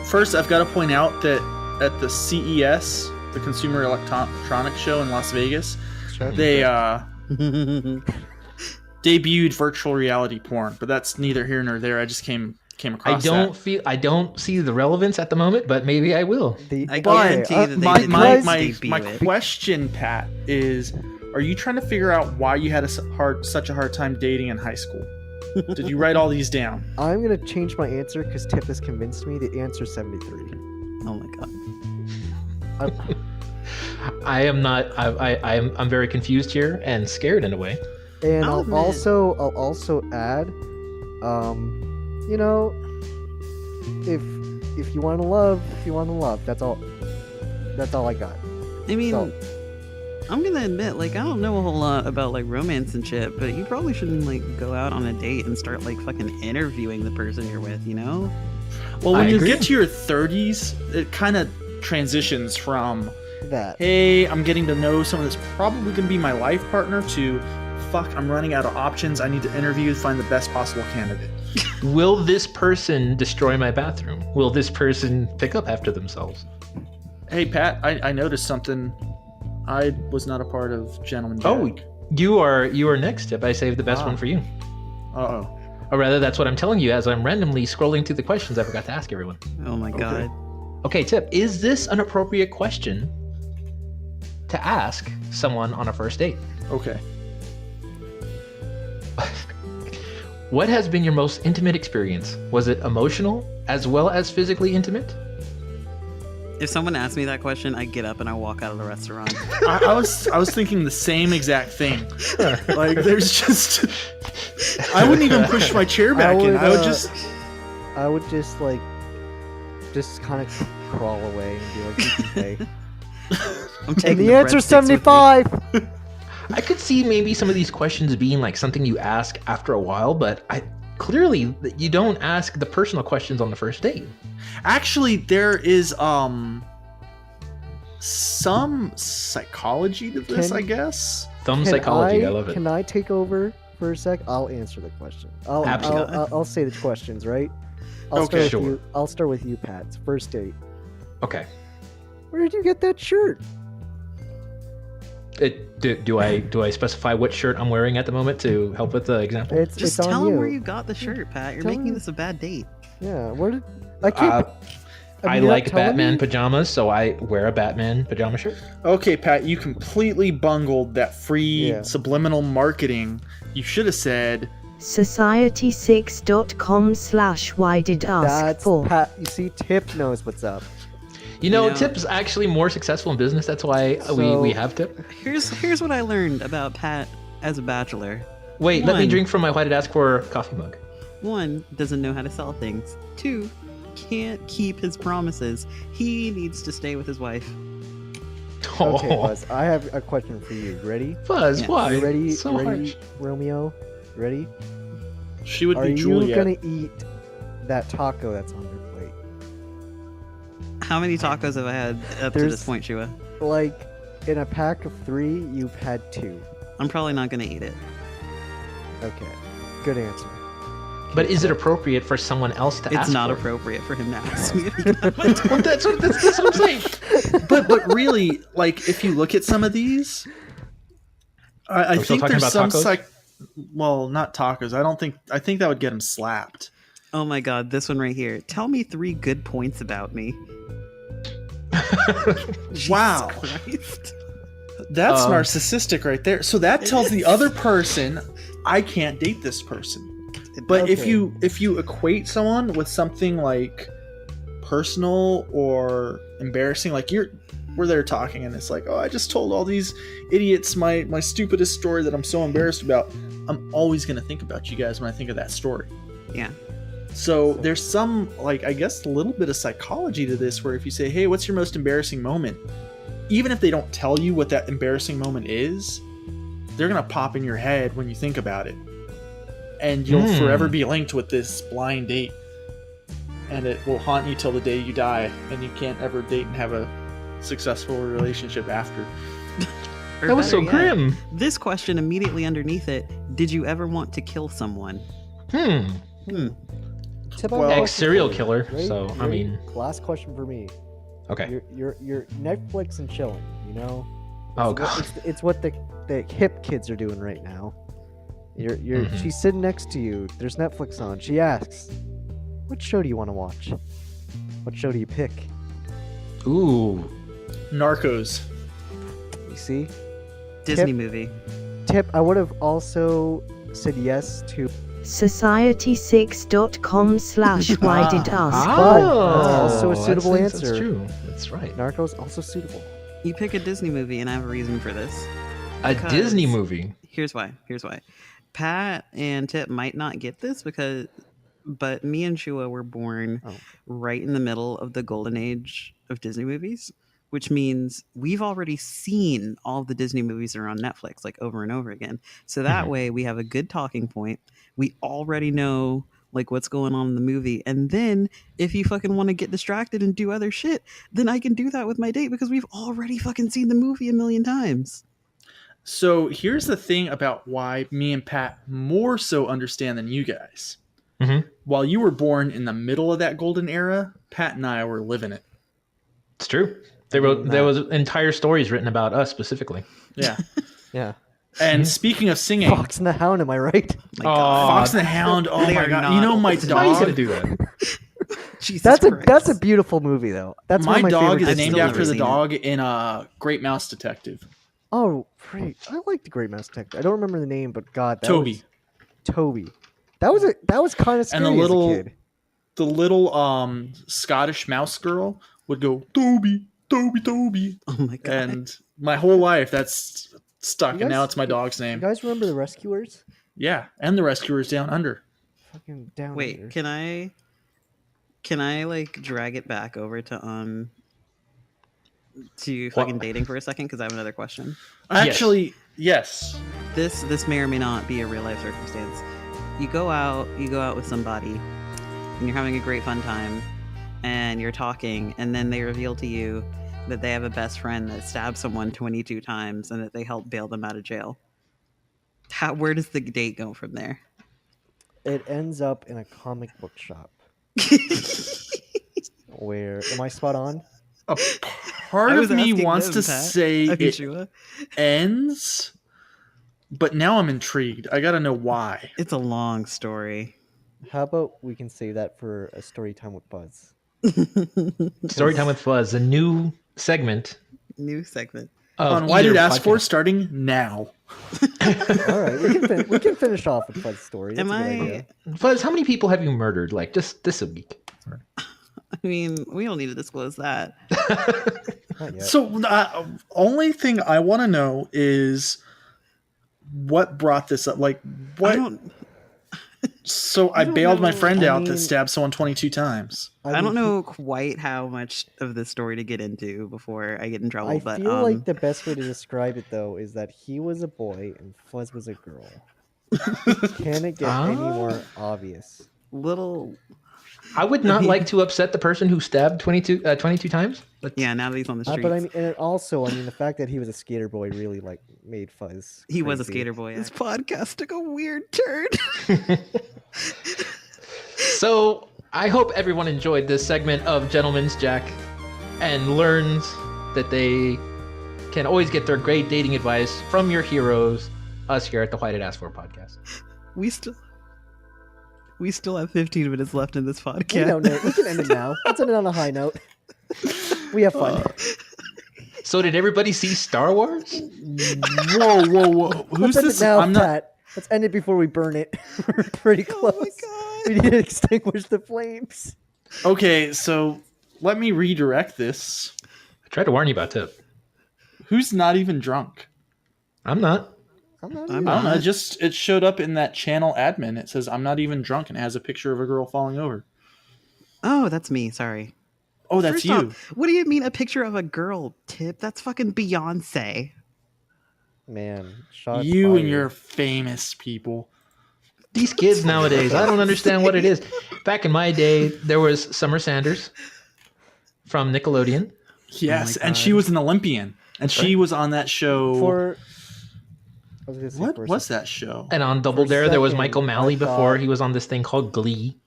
First, I've got to point out that at the CES, the Consumer Electronics Show in Las Vegas, they debuted virtual reality porn, but that's neither here nor there. I just came across I don't see the relevance at the moment, but maybe I will. I guarantee that they my didn't debut my it. question, Pat, is: are you trying to figure out why you had such a hard time dating in high school? Did you write all these down? I'm gonna change my answer because Tip has convinced me. The answer's 73. Oh my god. I- I am not. I'm very confused here and scared in a way. And I'll I'll admit- also add, you know, if you want to love, That's all I got. I mean, So- I'm gonna admit, like, I don't know a whole lot about like romance and shit, but you probably shouldn't like go out on a date and start like fucking interviewing the person you're with, you know? Well, when I you agree. get to your 30s, it kind of transitions from, That. hey, I'm getting to know someone that's probably going to be my life partner, to, fuck, I'm running out of options. I need to interview and find the best possible candidate. Will this person destroy my bathroom? Will this person pick up after themselves? Hey, Pat, I noticed something. I was not a part of Gentleman Jack. Oh, you are next, Tip. I saved the best Ah. one for you. Uh-oh. Or rather, that's what I'm telling you as I'm randomly scrolling through the questions I forgot to ask everyone. Oh my god. Okay, Tip, is this an appropriate question to ask someone on a first date? Okay. What has been your most intimate experience? Was it emotional as well as physically intimate? If someone asked me that question, I get up and I walk out of the restaurant. I was thinking the same exact thing. Like, there's just... I wouldn't even push my chair back in. I would just... I would just kind of crawl away and be like, you can pay. I'm And taking the answer's breadsticks with me. 75. I could see maybe some of these questions being like something you ask after a while, but clearly you don't ask the personal questions on the first date. Actually, there is some psychology to this, Can- I guess. Thumb psychology, I love it. Can I take over for a sec? I'll answer the question. Absolutely. I'll say the questions, right? Okay, sure. I'll start with you, Pat. It's first date. Okay. Where did you get that shirt? Do I specify what shirt I'm wearing at the moment to help with the example? It's Just on tell you. him where you got the shirt, Pat. You're Tell making him. this a bad date. Yeah, where did I can't? I you're not like telling Batman me? pajamas, so I wear a Batman pajama shirt. Okay, Pat, you completely bungled that free Yeah. subliminal marketing. You should have said, society6.com/why did ask That's for. Pat. You see, Tip knows what's up. You know, Yeah. Tip's actually more successful in business. That's why we have Tip. Here's what I learned about Pat as a bachelor. Wait, let me One. drink from my Why Did Ask For coffee mug. 1, doesn't know how to sell things. 2, can't keep his promises. He needs to stay with his wife. Okay, Buzz, I have a question for you. Ready? Buzz, Yeah. why? You ready? So you ready, harsh. Romeo? Ready? She would Are be you Juliet. gonna eat that taco that's on your plate? How many tacos have I had up to There's- this point, Shua? Like, in a pack of 3, you've had 2. I'm probably not gonna eat it. Okay, good answer. But is it appropriate for someone else to ask It's not for it? appropriate for him to ask me if he can have my Well, that's what I'm saying. But really, like if you look at some of these, I we still think talking there's about some tacos? well, not tacos. I think that would get him slapped. Oh my god, this one right here. Tell me 3 good points about me. Wow. Jesus Christ. That's Um, narcissistic right there. So that tells the other person, I can't date this person. But if Okay. you equate someone with something like personal or embarrassing, like we're there talking and it's like, oh, I just told all these idiots my stupidest story that I'm so embarrassed about. I'm always gonna think about you guys when I think of that story. Yeah. So there's some, like, I guess a little bit of psychology to this where if you say, hey, what's your most embarrassing moment? Even if they don't tell you what that embarrassing moment is, they're going to pop in your head when you think about it. And you'll forever be linked with this blind date. And it will haunt you till the day you die. And you can't ever date and have a successful relationship after. Or That was so better yet, grim. This question immediately underneath it, did you ever want to kill someone? Tip Well- off Ex-serial for you. killer, Ready? so, I Ready? mean- Last question for me. Okay. You're Netflix and chilling, you know? Oh, It's what- God. It's what the hip kids are doing right now. Mhm. She's sitting next to you. There's Netflix on. She asks, "What show do you want to watch? What show do you pick?" Ooh. Narcos. You see? Disney Tip. movie. Tip, I would have also said yes to Society6.com/why did ask. But that's also a that's- suitable that's answer. true. That's right. Narcos, also suitable. You pick a Disney movie, and I have a reason for this. A Because- Disney movie. Here's why. Pat and Tip might not get this but me and Shua were born Oh. right in the middle of the golden age of Disney movies, which means we've already seen all of the Disney movies that are on Netflix, like over and over again. So that Mhm. way we have a good talking point. We already know like what's going on in the movie. And then if you fucking want to get distracted and do other shit, then I can do that with my date because we've already fucking seen the movie a million times. So here's the thing about why me and Pat more so understand than you guys. Mhm. While you were born in the middle of that golden era, Pat and I were living it. It's true. There was entire stories written about us specifically. Yeah. Yeah. And speaking of singing, Fox and the Hound, am I right? My God. Fox and the Hound. Oh They my are god! not You know my old. Why are you gonna dog. do that? Jesus That's Christ. a beautiful movie though. That's one My of my dog favorite is I've Disney named still after never the seen it. dog in Great Mouse Detective. Oh, great! I like the Great Mouse Detective. I don't remember the name, but God, that Toby. was Toby. That was kind of scary And the little as a kid. the little Scottish mouse girl would go Toby, Toby, Toby, Oh my God. and my whole life that's stuck, You and now guys- it's my dog's You name. guys remember the Rescuers? Yeah, and the Rescuers Down Under. Fucking down. Wait, under. can I like drag it back over to fucking dating for a second because I have another question. Actually, yes. This may or may not be a real life circumstance. You go out with somebody and you're having a great fun time and you're talking and then they reveal to you that they have a best friend that stabbed someone 22 times and that they helped bail them out of jail. Where does the date go from there? It ends up in a comic book shop. Where am I spot on? A part I of was me asking wants them, to Pat. say Okay, it Shua. ends, but now I'm intrigued. I gotta know why. It's a long story. How about we can save that for a story time with Buzz? Storytime with Fuzz, a new segment New segment. of On Why either Did Ask For, podcast. starting now. All right, we can finish off with Buzz's story. That's Am a good I? idea. Fuzz, how many people have you murdered? Like just this a week? I mean, we don't need to disclose that. Not yet. So, only thing I want to know is what brought this up. Like, I what? don't. So I don't bailed my know. friend I out that mean- stabbed someone 22 times. I don't mean, know quite how much of the story to get into before I get in trouble, I but feel like the best way to describe it though is that he was a boy and Fuzz was a girl. Can it get any more obvious? little I would not like to upset the person who stabbed 22 times. But yeah. Now that he's on the streets, But I mean, and it also, I mean, the fact that he was a skater boy really like made Fuzz. he was a crazy. skater boy. This podcast took a weird turn. So I hope everyone enjoyed this segment of Gentleman's Jack and learns that they can always get their great dating advice from your heroes, us here at the Why Did Ask For podcast. We still have 15 minutes left in this We podcast. don't know. We can end it now. Let's end it on a high note. We have fun. So did everybody see Star Wars? Whoa, whoa, whoa. Who's Let's end this? it now, I'm not. Pat. Let's end it before we burn it. We're pretty close. Oh my god. We need to extinguish the flames. Okay, so let me redirect this. I tried to warn you about Tip. Who's not even drunk? I'm not. I'm not I'm I don't know. not. It showed up in that channel admin. It says I'm not even drunk, and it has a picture of a girl falling over. Oh, that's me. Sorry. Oh, that's First you. off, what do you mean a picture of a girl, Tip? That's fucking Beyonce. Man, shots You fired. and your famous people. These kids nowadays, I don't understand what it is. Back in my day, there was Summer Sanders from Nickelodeon. Yes, my and she God. was an Olympian, and she was on that show. For I was gonna say What for a was sec- that show? And on Double For a Dare, there was second, Michael Malley I before thought- he was on this thing called Glee.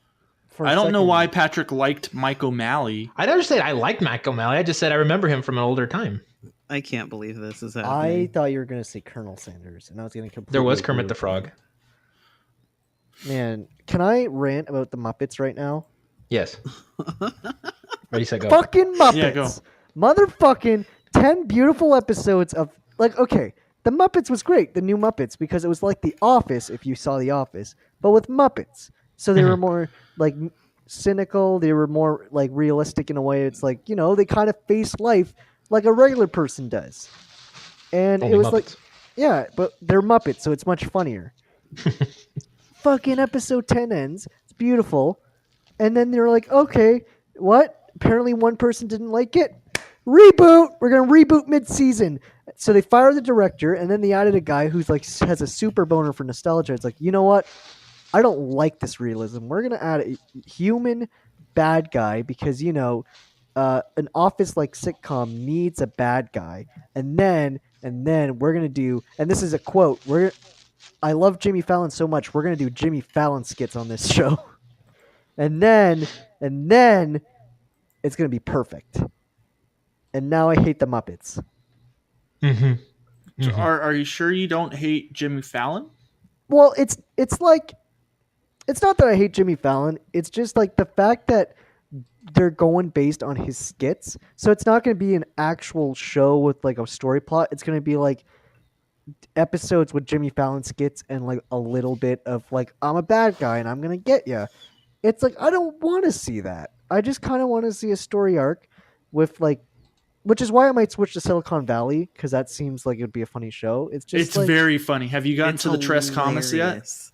for a I don't know second- why Patrick liked Mike O'Malley. I never said I liked Michael Malley. I just said I remember him from an older time. I can't believe this is I happening. thought you were gonna say Colonel Sanders, and I was gonna completely. There was agree Kermit the with you. Frog. Man, can I rant about the Muppets right now? Yes. Ready, set, go. Fucking Muppets. Yeah, go. Motherfucking 10 beautiful episodes of like okay, the Muppets was great, the new Muppets, because it was like The Office if you saw The Office, but with Muppets. So they were more like cynical, they were more like realistic in a way. It's like, you know, they kind of face life like a regular person does. And Only it was Muppets. like yeah, but they're Muppets, so it's much funnier. Fucking episode 10 ends. It's beautiful. And then they're like, okay, what? Apparently one person didn't like it. Reboot! We're going to reboot mid-season. So they fire the director, and then they added a guy who's like has a super boner for nostalgia. It's like, you know what? I don't like this realism. We're going to add a human bad guy because, you know, an office-like sitcom needs a bad guy. And then we're going to do, and this is a quote, I love Jimmy Fallon so much. We're gonna do Jimmy Fallon skits on this show, and then it's gonna be perfect. And now I hate the Muppets. Mm-hmm. Are you sure you don't hate Jimmy Fallon? Well, it's like it's not that I hate Jimmy Fallon. It's just like the fact that they're going based on his skits. So it's not going to be an actual show with like a story plot. It's going to be like episodes with Jimmy Fallon skits and like a little bit of like I'm a bad guy and I'm going to get you. It's like I don't want to see that. I just kind of want to see a story arc with like, which is why I might switch to Silicon Valley because that seems like it would be a funny show. It's just It's like, very funny. Have you gotten It's to the Tres Comics yet? hilarious.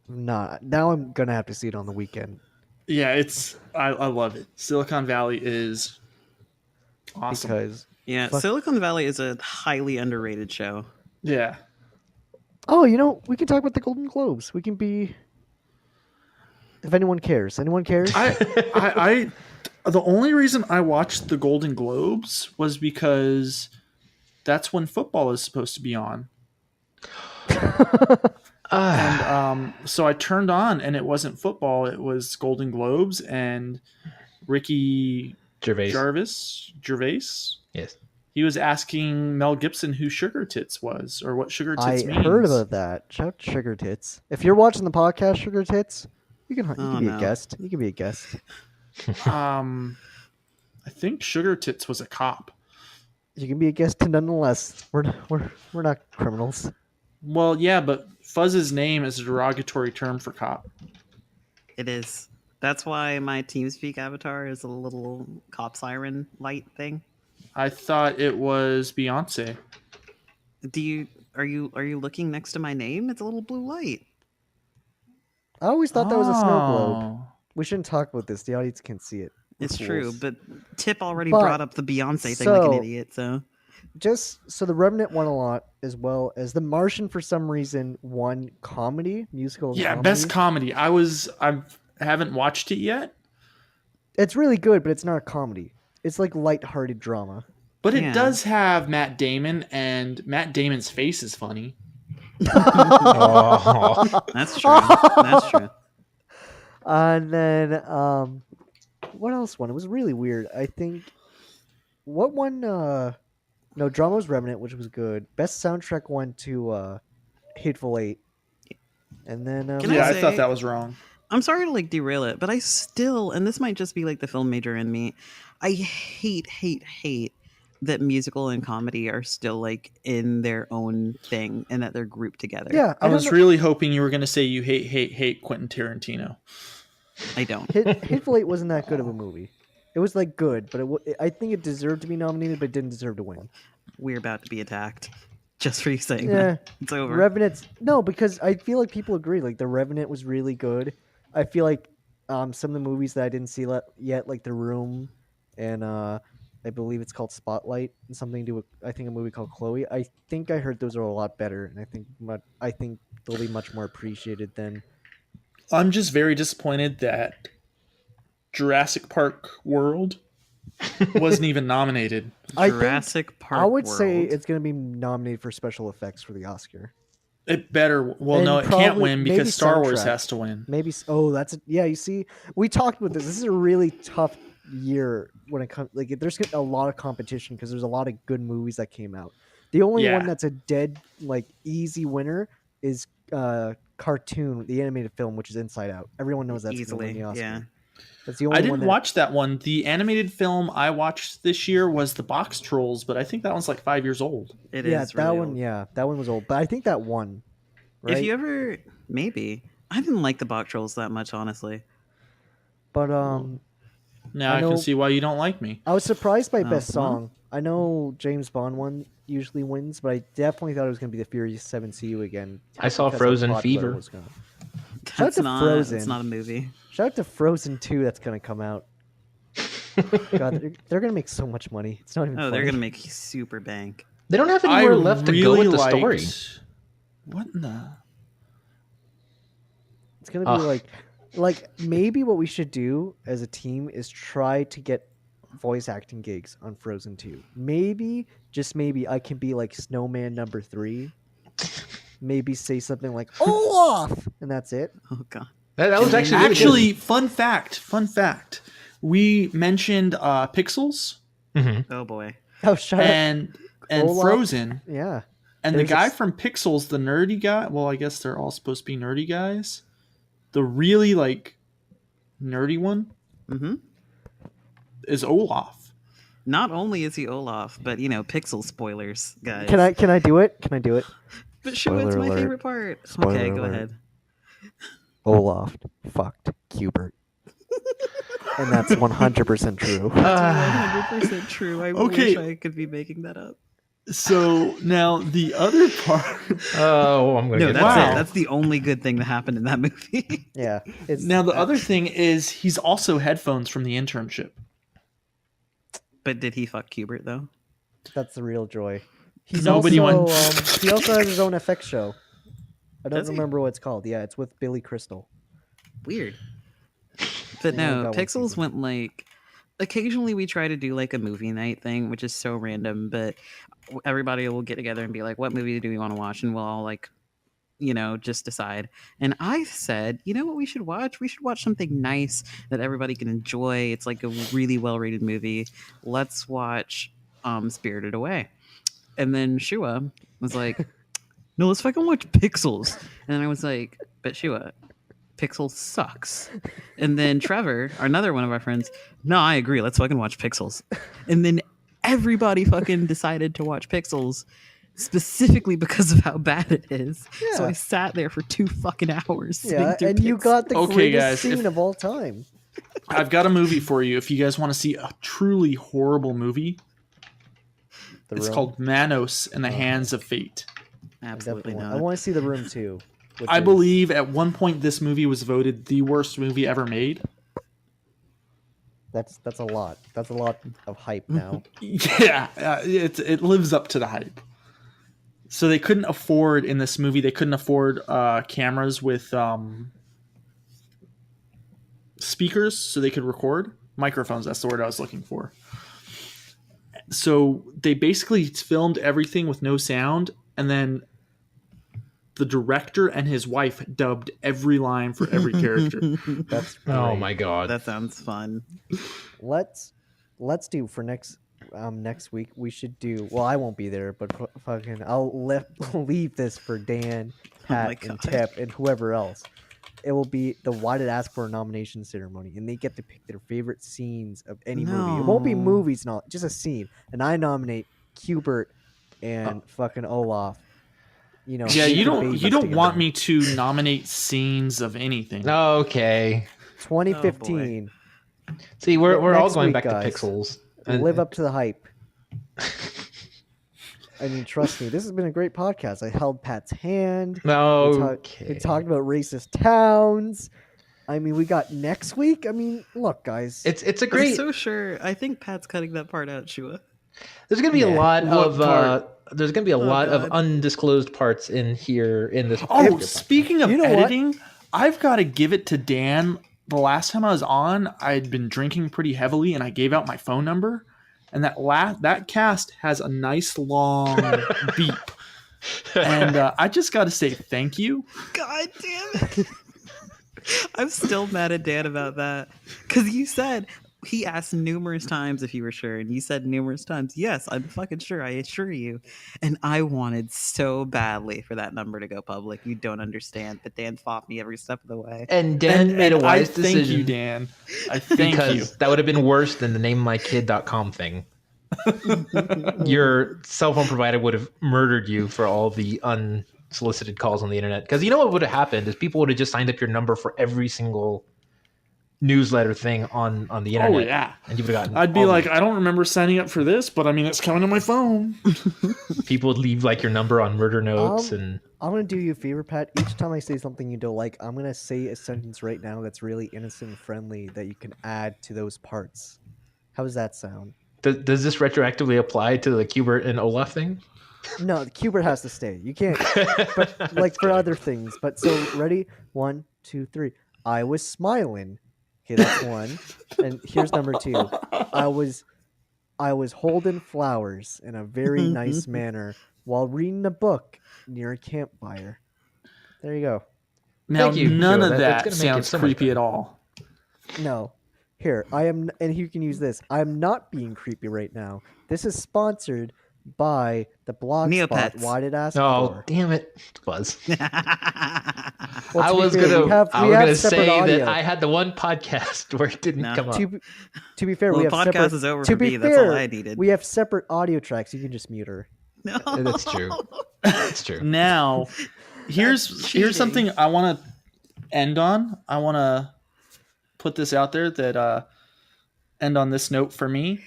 nah. Now I'm gonna have to see it on the weekend Yeah, I love it. Silicon Valley is awesome. because Yeah, Fuck. Silicon Valley is a highly underrated show. Yeah. oh, you know, we can talk about the Golden Globes. We can be if anyone cares. Anyone cares? I the only reason I watched the Golden Globes was because that's when football is supposed to be on. And so I turned on and it wasn't football, it was Golden Globes and Ricky Gervais. Gervais. Yes. He was asking Mel Gibson who Sugar Tits was or what Sugar I Tits means. heard about that. Shout out to Sugar Tits. If you're watching the podcast, Sugar Tits, you can Oh, be a no. guest. You can be a guest. I think Sugar Tits was a cop. You can be a guest nonetheless. We're not criminals. Well, yeah, but Fuzz's name is a derogatory term for cop. It is. That's why my TeamSpeak avatar is a little cop siren light thing. I thought it was Beyonce. Are you looking next to my name? It's a little blue light. I always thought that was a snow globe. Oh. We shouldn't talk about this. The audience can't see it. It's Fools. true, but Tip already But- brought up the Beyonce thing like an so- idiot, so Just so the Revenant won a lot, as well as the Martian for some reason won comedy, musical. Yeah, comedy. best comedy. I haven't watched it yet, It's really good, but it's not a comedy. It's like lighthearted drama. but it Yeah. does have Matt Damon, and Matt Damon's face is funny. Oh. that's true. That's true. And then what else won? It was really weird. I think what won? No, drama was Revenant, which was good. Best soundtrack went to Hateful Eight. And then Can I Yeah, I say- thought that was wrong. I'm sorry to like derail it, but I still, and this might just be like the film major in me, I hate that musical and comedy are still like in their own thing and that they're grouped together. yeah, I don't was know- really hoping you were going to say you hate Quentin Tarantino. I don't. Hateful Eight wasn't that good of a movie. It was like good, but I think it deserved to be nominated, but it didn't deserve to win. We're about to be attacked just for you saying Yeah, that. It's over. Revenant's no, because I feel like people agree. Like the Revenant was really good. I feel like some of the movies that I didn't see yet, like The Room, and I believe it's called Spotlight, and something to do with I think a movie called Chloe. I think I heard those are a lot better, and I think they'll be much more appreciated than. I'm just very disappointed that Jurassic Park World wasn't even nominated. I think- Jurassic Park. I would say World. it's going to be nominated for special effects for the Oscar. It better. Well, And no, it can't probably- win maybe because Star Wars soundtrack. has to win. Maybe. Yeah. You see, we talked about this. This is a really tough year when it comes. Like, there's a lot of competition because there's a lot of good movies that came out. The only Yeah. one that's a dead, like, easy winner is cartoon, the animated film, which is Inside Out. Everyone knows that's gonna win easily. the Oscar. Yeah. That's the only I one didn't that, watch that one. The animated film I watched this year was The Box Trolls, but I think that one's like 5 years old. It Yeah, is that really one. old. Yeah, that one was old, but I think that won. Right? If you ever, maybe. I didn't like the Bach Trolls that much, honestly. But Now I I, know- can see why you don't like me. I was surprised by Oh, best well. song. I know James Bond one usually wins, but I definitely thought it was going to be the Furious 7 See You Again. I saw because how Frozen popular Fever. it was gonna- Shout out That's to not. Frozen. It's not a movie. Shout out to Frozen 2 that's going to come out. God, they're going to make so much money. It's not even Oh, they're funny. gonna make super bank. They don't have I anywhere left to go with the story. What in the? It's going to be Ugh. like maybe what we should do as a team is try to get voice acting gigs on Frozen 2. Maybe, just maybe, I can be like Snowman number 3. Maybe say something like Olaf, and that's it. Oh god. That was actually really Actually, fun fact. We mentioned Pixels good. Mhm. Oh boy. Oh, shut up. and Olaf. Frozen, Yeah. and There's the guy a- from Pixels, the nerdy guy. Well, I guess they're all supposed to be nerdy guys. The really like nerdy one Mm-hmm. is Olaf. Not only is he Olaf, but pixel spoilers, guys. Can I do it? Can I do it? But sure, it's Spoiler my alert. favorite part. Spoiler Okay, go alert. ahead. Olaf fucked Cubert. And that's 100% true. Ah. 100% true. I Okay. wish I could be making that up. So now the other part. Oh, I'm gonna No, get that's Wow. it. That's the only good thing that happened in that movie. Yeah. It's Now the other thing is he's also headphones from the internship. But did he fuck Cubert though? that's the real joy. He's Nobody also, went- he also has his own effects show. I don't Does he? remember what it's called. Yeah, it's with Billy Crystal. Weird. But Yeah, no, that one Pixels season. went like. Occasionally we try to do like a movie night thing, which is so random, but everybody will get together and be like, what movie do we want to watch? And we'll all like, just decide. And I said, you know what we should watch? We should watch something nice that everybody can enjoy. It's like a really well rated movie. Let's watch Spirited Away. And then Shua was like, no, let's fucking watch Pixels. And I was like, but Shua, Pixels sucks. And then Trevor, another one of our friends, no, I agree. Let's fucking watch Pixels. And then everybody fucking decided to watch Pixels specifically because of how bad it is. So Yeah. I sat there for 2 fucking hours. sitting Yeah, through and you Pixels. got the Okay, greatest guys, scene if- of all time. I've got a movie for you if you guys want to see a truly horrible movie. The It's Room. called Manos in the Hands of Fate. I Absolutely definitely want- not. I want to see The Room too. I believe at one point this movie was voted the worst movie ever made. That's a lot. That's a lot of hype now. Yeah, it lives up to the hype. So they couldn't afford in this movie. They couldn't afford cameras with speakers, so they could record microphones. That's the word I was looking for. So they basically filmed everything with no sound, and then the director and his wife dubbed every line for every character. That's Oh great. my god. That sounds fun. Let's do for next week. We should do. Well, I won't be there, but fucking I'll leave this for Dan, Pat, and God. Tip, and whoever else. It will be the Why Did Ask for a Nomination ceremony, and they get to pick their favorite scenes of any movie. It won't be No. movies, not just a scene. And I nominate Hubert and fucking Olaf. You know, Yeah, hate you the don't babies want together. me to nominate scenes of anything. Okay. 2015. See, we're all Next going week, back guys. to pixels. And- Live up to the hype. I mean, trust me, this has been a great podcast. I held Pat's hand. Okay. We talked about racist towns. I mean, we got next week. I mean, look, guys. It's a I'm great. so sure. I think Pat's cutting that part out, Shua. There's gonna be a lot What of part? there's gonna be a lot of God. undisclosed parts in here in this. Oh, speaking of You know what? editing, I've got to give it to Dan. The last time I was on, I'd been drinking pretty heavily, and I gave out my phone number. And that cast has a nice long beep. And I just got to say thank you. God damn it. I'm still mad at Dan about that. Because you said, he asked numerous times if you were sure. And you said numerous times, yes, I'm fucking sure. I assure you. And I wanted so badly for that number to go public. You don't understand. But Dan fought me every step of the way. And Dan made a wise decision. Thank you, Dan. I thank because you. that would have been worse than the namemykid.com thing. Your cell phone provider would have murdered you for all the unsolicited calls on the internet. Because you know what would have happened is people would have just signed up your number for every single newsletter thing on the internet. Oh, yeah. And you would have gotten. I'd be all like, the- I don't remember signing up for this, but I mean, it's coming to my phone. people would leave like your number on murder notes and. I'm gonna do you a favor, Pat. Each time I say something you don't like, I'm gonna say a sentence right now that's really innocent and friendly that you can add to those parts. How does that sound? Does this retroactively apply to the Qbert and Olaf thing? No, the Qbert has to stay. You can't. But like for other things. But so ready? 1, 2, 3. I was smiling. Okay, that's one. And here's number 2. I was holding flowers in a very nice manner while reading a book near a campfire. There you go. Now, Thank you, none Joe. of That's that gonna make it sounds so much creepy better. at all. No. Here, I am, and you can use this. I'm not being creepy right now. This is sponsored by the blog spot. Neopets. Why did I ask Oh, for? damn it, Buzz. Well, I to be was fair, gonna, we have separate say audio. that I had the one podcast where it didn't No. come up. To be fair, Well, we the have podcast separate. is over to for be me. fair, That's all I needed. we have separate audio tracks. You can just mute her. No. That's true. That's true. Now, here's cheating. something I want to end on. I want to put this out there that end on this note for me.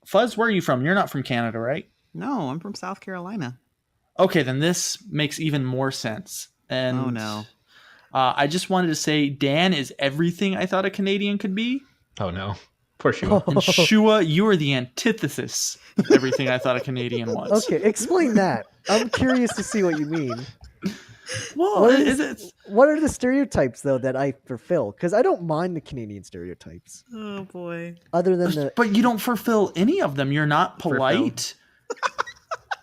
Fuzz, where are you from? You're not from Canada, right? No, I'm from South Carolina. Okay, then this makes even more sense. And Oh, no. I just wanted to say Dan is everything I thought a Canadian could be. Oh no, poor Shua. And Shua, you are the antithesis of everything I thought a Canadian was. Okay, explain that. I'm curious to see what you mean. Well, What it's What are the stereotypes though that I fulfill? Because I don't mind the Canadian stereotypes, Oh, boy. other than the but you don't fulfill any of them. You're not polite.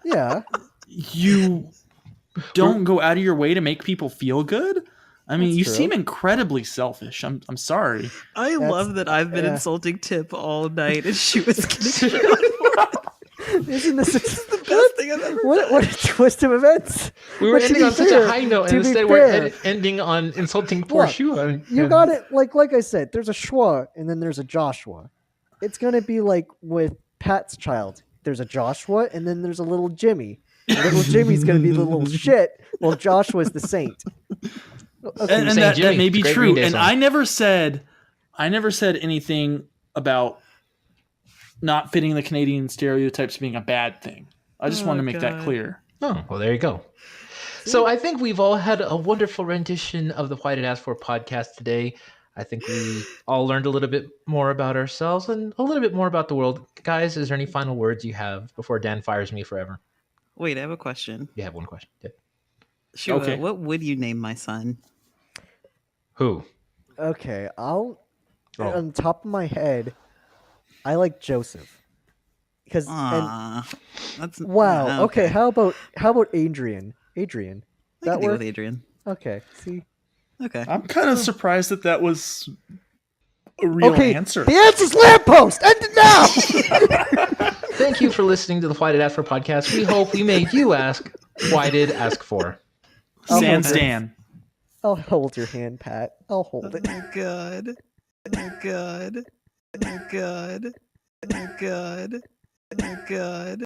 yeah. You don't go out of your way to make people feel good. I mean, That's you true. seem incredibly selfish. I'm sorry. I love that I've been yeah. insulting Tip all night and she was getting Isn't this the best thing I've ever what a twist of events? We were But to ending be on such fair- a high note, to and be instead fair- we're ending on insulting poor Look, Shua. You got it. Like I said, there's a Schwa and then there's a Joshua. It's gonna be like with Pat's child. There's a Joshua and then there's a little Jimmy. Little Jimmy's gonna be the little shit, while Joshua's the saint. Okay, And saying that Jimmy. may be Great true. Green Day And song. I never said anything about not fitting the Canadian stereotypes being a bad thing. I just Oh, wanted to make that God. clear. Oh, well, there you go. So I think we've all had a wonderful rendition of the Why Did Ask For podcast today. I think we all learned a little bit more about ourselves and a little bit more about the world. Guys, is there any final words you have before Dan fires me forever? Wait, I have a question. You have one question. Yeah. Shua, Okay. what would you name my son? Who? Okay, I'll. Oh. On the top of my head, I like Joseph. Because That's wow. Okay, how about Adrian? Adrian. I can That deal work? with Adrian. Okay. See. Okay. I'm kind of surprised that was a real Okay. answer. The answer's lamppost. End it now. Thank you for listening to the Why Did Ask For podcast. We hope we made you ask, why did ask for? Sans Dan. I'll hold your hand, Pat. I'll hold it. Oh god. Oh god. Oh god. Oh god. Oh god.